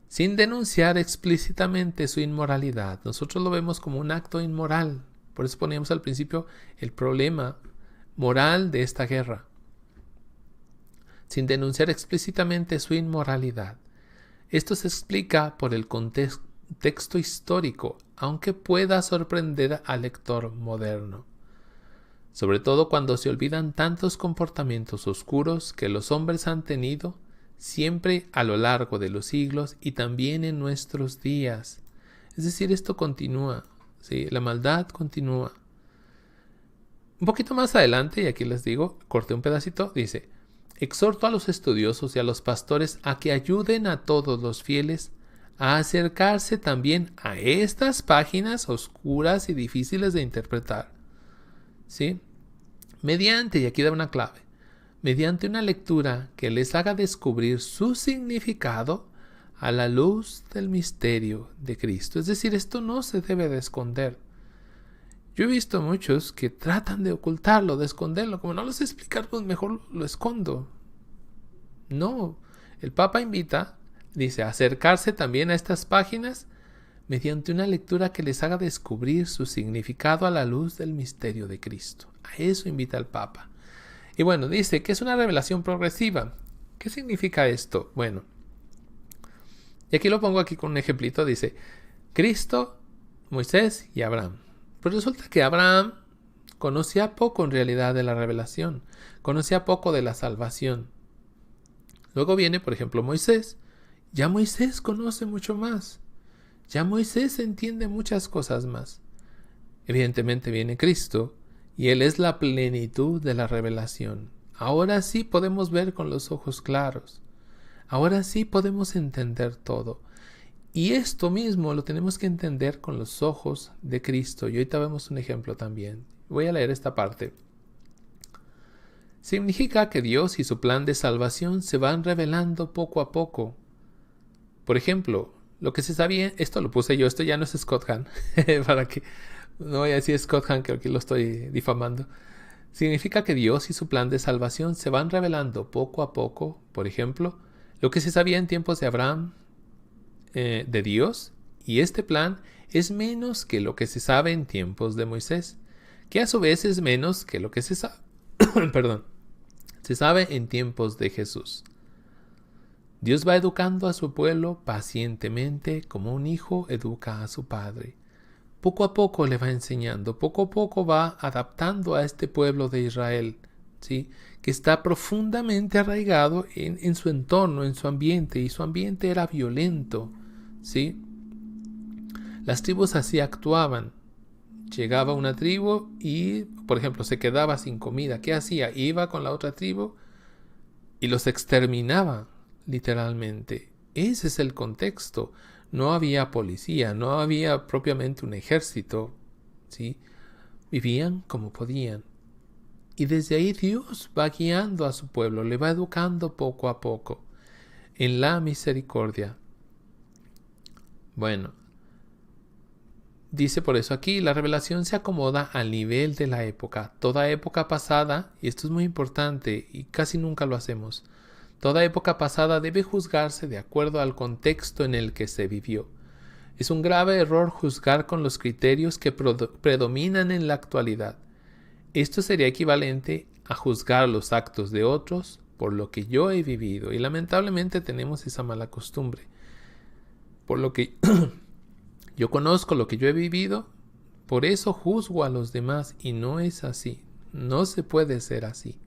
sin denunciar explícitamente su inmoralidad. Nosotros lo vemos como un acto inmoral. Por eso poníamos al principio el problema moral de esta guerra. Sin denunciar explícitamente su inmoralidad. Esto se explica por el contexto histórico, aunque pueda sorprender al lector moderno. Sobre todo cuando se olvidan tantos comportamientos oscuros que los hombres han tenido siempre a lo largo de los siglos y también en nuestros días. Es decir, esto continúa, ¿sí? La maldad continúa. Un poquito más adelante, y aquí les digo, corté un pedacito, dice: exhorto a los estudiosos y a los pastores a que ayuden a todos los fieles a acercarse también a estas páginas oscuras y difíciles de interpretar, ¿sí? Mediante, y aquí da una clave, mediante una lectura que les haga descubrir su significado a la luz del misterio de Cristo. Es decir, esto no se debe de esconder. Yo he visto muchos que tratan de ocultarlo, de esconderlo. Como no lo sé explicar, pues mejor lo escondo. No, el Papa invita, dice, a acercarse también a estas páginas mediante una lectura que les haga descubrir su significado a la luz del misterio de Cristo. A eso invita el Papa. Y bueno, dice que es una revelación progresiva. ¿Qué significa esto? Bueno, y aquí lo pongo aquí con un ejemplito. Dice, Cristo, Moisés y Abraham. Pues resulta que Abraham conocía poco en realidad de la revelación, conocía poco de la salvación. Luego viene, por ejemplo, Moisés. Ya Moisés conoce mucho más. Ya Moisés entiende muchas cosas más. Evidentemente viene Cristo y Él es la plenitud de la revelación. Ahora sí podemos ver con los ojos claros. Ahora sí podemos entender todo. Y esto mismo lo tenemos que entender con los ojos de Cristo. Y ahorita vemos un ejemplo también. Voy a leer esta parte. Significa que Dios y su plan de salvación se van revelando poco a poco. Por ejemplo, lo que se sabía, esto lo puse yo, esto ya no es Scott Hahn, para que no voy a decir Scott Hahn, que aquí lo estoy difamando. Significa que Dios y su plan de salvación se van revelando poco a poco. Por ejemplo, lo que se sabía en tiempos de Abraham, de Dios, y este plan es menos que lo que se sabe en tiempos de Moisés, que a su vez es menos que lo que se sabe, se sabe en tiempos de Jesús. Dios va educando a su pueblo pacientemente como un hijo educa a su padre. Poco a poco le va enseñando, poco a poco va adaptando a este pueblo de Israel, ¿sí? Que está profundamente arraigado en su entorno, en su ambiente, y su ambiente era violento, ¿sí? Las tribus así actuaban. Llegaba una tribu y, por ejemplo, se quedaba sin comida. ¿Qué hacía? Iba con la otra tribu y los exterminaba, literalmente. Ese es el contexto. No había policía, no había propiamente un ejército, ¿sí? Vivían como podían. Y desde ahí Dios va guiando a su pueblo, le va educando poco a poco, en la misericordia. Bueno, dice por eso aquí, la revelación se acomoda al nivel de la época. Toda época pasada, y esto es muy importante y casi nunca lo hacemos, toda época pasada debe juzgarse de acuerdo al contexto en el que se vivió. Es un grave error juzgar con los criterios que predominan en la actualidad. Esto sería equivalente a juzgar los actos de otros por lo que yo he vivido, y lamentablemente tenemos esa mala costumbre. Por lo que yo conozco lo que yo he vivido, por eso juzgo a los demás, y no es así. No se puede ser así.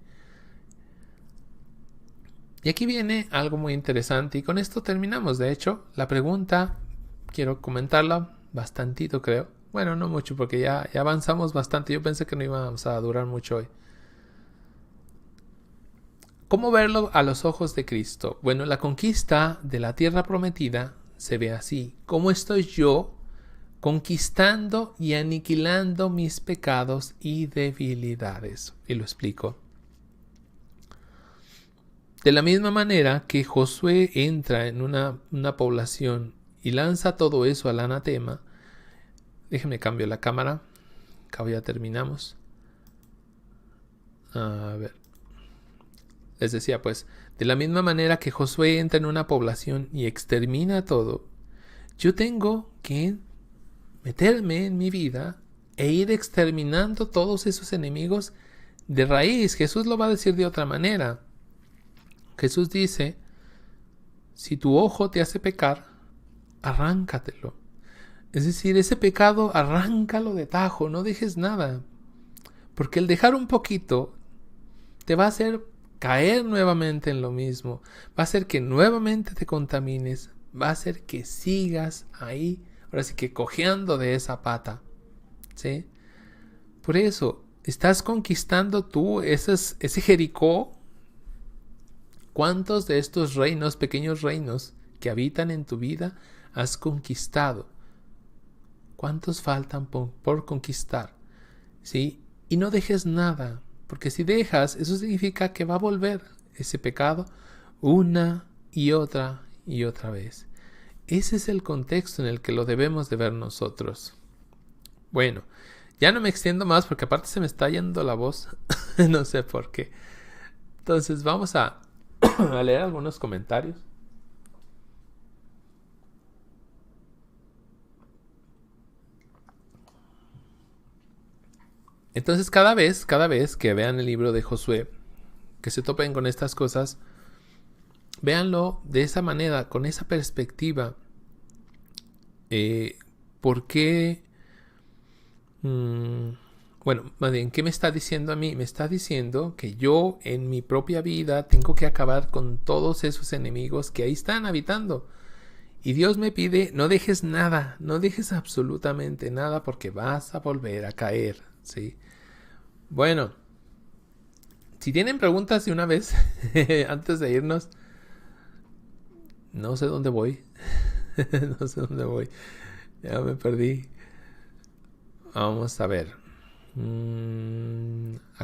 Y aquí viene algo muy interesante, y con esto terminamos. De hecho, la pregunta, quiero comentarla bastantito, creo. Bueno, no mucho, porque ya avanzamos bastante. Yo pensé que no íbamos a durar mucho hoy. ¿Cómo verlo a los ojos de Cristo? Bueno, la conquista de la tierra prometida se ve así. ¿Cómo estoy yo conquistando y aniquilando mis pecados y debilidades? Y lo explico. De la misma manera que Josué entra en una población y lanza todo eso al anatema. Déjenme cambio la cámara. Acá ya terminamos. A ver. Les decía, pues, de la misma manera que Josué entra en una población y extermina todo, yo tengo que meterme en mi vida e ir exterminando todos esos enemigos de raíz. Jesús lo va a decir de otra manera. Jesús dice, si tu ojo te hace pecar, arráncatelo. Es decir, ese pecado, arráncalo de tajo, no dejes nada. Porque el dejar un poquito te va a hacer caer nuevamente en lo mismo. Va a hacer que nuevamente te contamines. Va a hacer que sigas ahí, ahora sí que cojeando de esa pata. ¿Sí? Por eso, estás conquistando tú ese Jericó. ¿Cuántos de estos reinos, pequeños reinos que habitan en tu vida, has conquistado? ¿Cuántos faltan por conquistar? ¿Sí? Y no dejes nada, porque si dejas, eso significa que va a volver ese pecado una y otra vez. Ese es el contexto en el que lo debemos de ver nosotros. Bueno, ya no me extiendo más porque aparte se me está yendo la voz, no sé por qué. Entonces vamos a leer algunos comentarios. Entonces cada vez que vean el libro de Josué, que se topen con estas cosas, véanlo de esa manera, con esa perspectiva. ¿por qué? Bueno, más bien, ¿qué me está diciendo a mí? Me está diciendo que yo en mi propia vida tengo que acabar con todos esos enemigos que ahí están habitando. Y Dios me pide, no dejes nada, no dejes absolutamente nada porque vas a volver a caer, ¿sí? Bueno, si tienen preguntas de una vez, antes de irnos, no sé dónde voy. No sé dónde voy. Ya me perdí. Vamos a ver.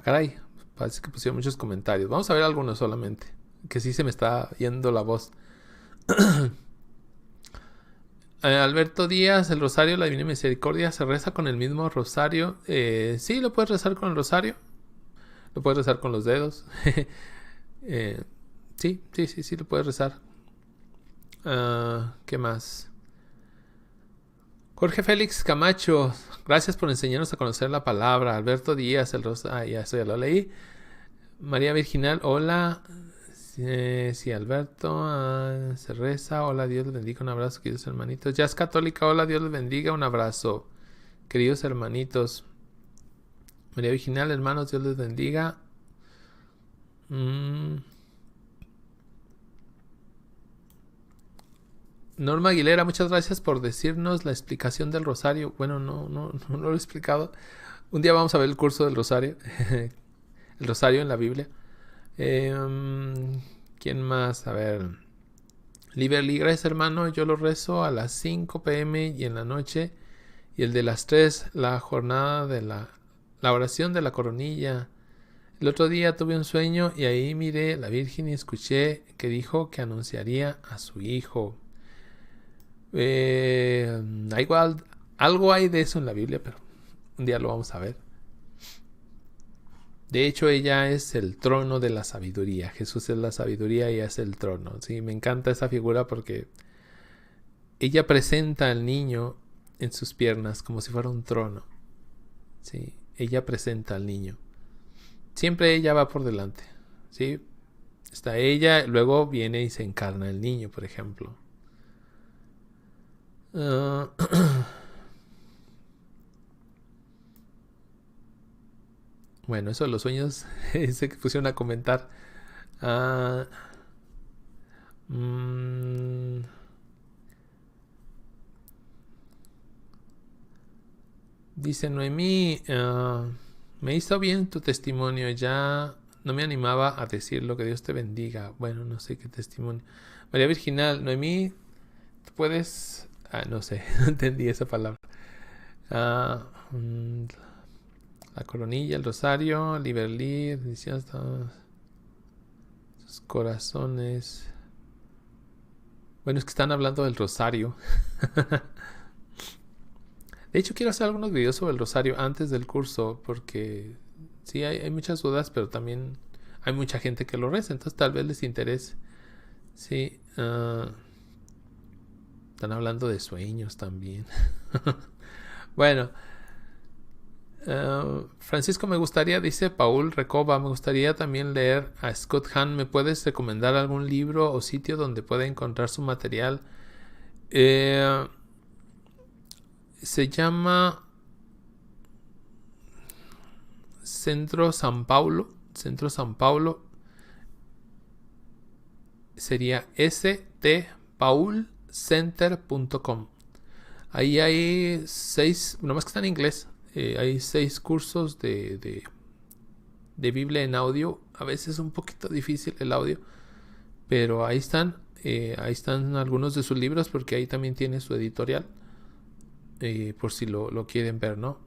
Caray. Parece que pusieron muchos comentarios. Vamos a ver algunos solamente. Que sí se me está yendo la voz. Alberto Díaz, el rosario, la Divina Misericordia, ¿se reza con el mismo rosario? Sí, lo puedes rezar con el rosario. Lo puedes rezar con los dedos. Sí, lo puedes rezar. ¿Qué más? Jorge Félix Camacho, gracias por enseñarnos a conocer la palabra. Alberto Díaz, el rosario, ya eso ya lo leí. María Virginal, hola. Sí, Alberto, se reza. Hola, Dios les bendiga, un abrazo, queridos hermanitos. Jazz Católica, hola, Dios les bendiga, un abrazo, queridos hermanitos. María Virginal, hermanos, Dios les bendiga. Norma Aguilera, muchas gracias por decirnos la explicación del rosario. Bueno, no lo he explicado. Un día vamos a ver el curso del rosario. El rosario en la Biblia. ¿Quién más? A ver. Liberly, gracias hermano. Yo lo rezo a las 5 p.m. y en la noche. Y el de las 3, la jornada de la oración de la coronilla. El otro día tuve un sueño y ahí miré la Virgen y escuché que dijo que anunciaría a su hijo. Igual, algo hay de eso en la Biblia, pero un día lo vamos a ver. De hecho, ella es el trono de la sabiduría. Jesús es la sabiduría y ella es el trono. Sí, me encanta esa figura porque ella presenta al niño en sus piernas como si fuera un trono. Sí, ella presenta al niño. Siempre ella va por delante. Sí, está ella, luego viene y se encarna el niño, por ejemplo. Bueno, eso de los sueños, sé que pusieron a comentar. Dice Noemí, me hizo bien tu testimonio, ya no me animaba a decir lo que Dios te bendiga. Bueno, no sé qué testimonio. María Virginal, Noemí, ¿tú puedes? No sé, no entendí esa palabra. La coronilla, el rosario, Liberly, bendiciones a sus corazones. Bueno, es que están hablando del rosario. De hecho, quiero hacer algunos videos sobre el rosario antes del curso, porque sí, hay muchas dudas, pero también hay mucha gente que lo reza, entonces tal vez les interese. Sí, están hablando de sueños también. Bueno, Francisco, me gustaría, dice Paul Recoba, me gustaría también leer a Scott Hahn. ¿Me puedes recomendar algún libro o sitio donde pueda encontrar su material? Se llama Centro San Paulo. Centro San Paulo sería stpaulcenter.com. Ahí hay 6, nomás que está en inglés. Hay 6 cursos de Biblia en audio. A veces es un poquito difícil el audio, pero ahí están. Ahí están algunos de sus libros, porque ahí también tiene su editorial. Por si lo quieren ver, ¿no?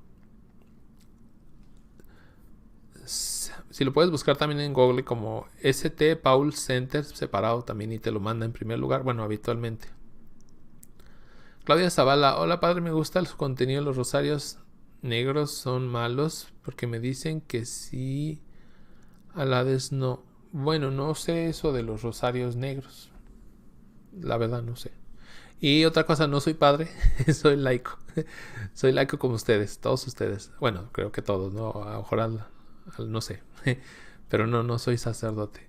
Si lo puedes buscar también en Google como St. Paul Center separado también, y te lo manda en primer lugar, bueno, habitualmente. Claudia Zavala, hola padre, me gusta su contenido. Los rosarios negros son malos porque me dicen que sí, a la vez no. Bueno, no sé eso de los rosarios negros, la verdad no sé. Y otra cosa, no soy padre, soy laico. Soy laico como ustedes, todos ustedes. Bueno, creo que todos, ¿no? A lo mejor no sé. Pero no soy sacerdote.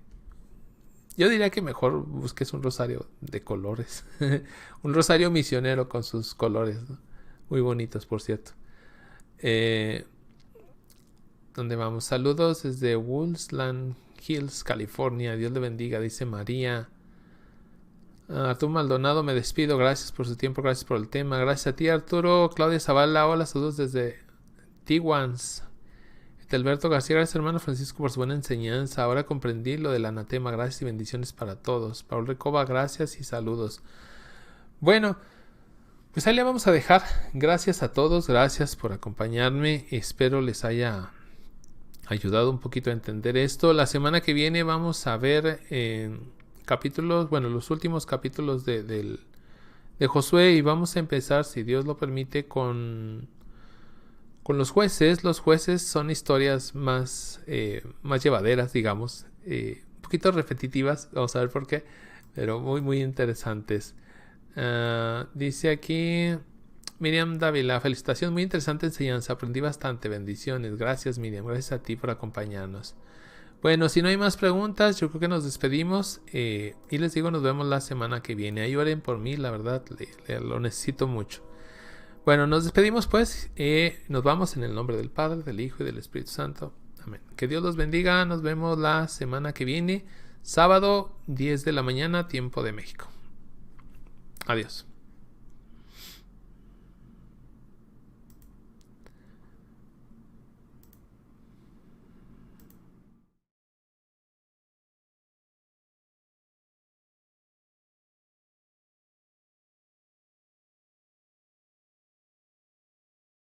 Yo diría que mejor busques un rosario de colores. Un rosario misionero con sus colores, ¿no? Muy bonitos, por cierto. ¿Dónde vamos? Saludos desde Woodland Hills, California. Dios le bendiga, dice María. Arturo Maldonado, me despido. Gracias por su tiempo, gracias por el tema. Gracias a ti, Arturo. Claudia Zavala, hola, saludos desde Tijuans. Alberto García, gracias hermano Francisco por su buena enseñanza. Ahora comprendí lo del anatema. Gracias y bendiciones para todos. Paul Recoba, gracias y saludos. Bueno, pues ahí le vamos a dejar. Gracias a todos, gracias por acompañarme. Espero les haya ayudado un poquito a entender esto. La semana que viene vamos a ver capítulos, bueno, los últimos capítulos de Josué, y vamos a empezar, si Dios lo permite, con los jueces. Los jueces son historias más llevaderas, digamos, un poquito repetitivas, vamos a ver por qué, pero muy muy interesantes. Dice aquí Miriam Dávila, felicitaciones, muy interesante enseñanza, aprendí bastante, bendiciones. Gracias Miriam, gracias a ti por acompañarnos. Bueno, si no hay más preguntas, yo creo que nos despedimos y les digo, nos vemos la semana que viene. Ahí oren por mí, la verdad, lo necesito mucho. Bueno, nos despedimos pues, nos vamos en el nombre del Padre, del Hijo y del Espíritu Santo. Amén. Que Dios los bendiga, nos vemos la semana que viene, sábado 10 de la mañana, tiempo de México. Adiós.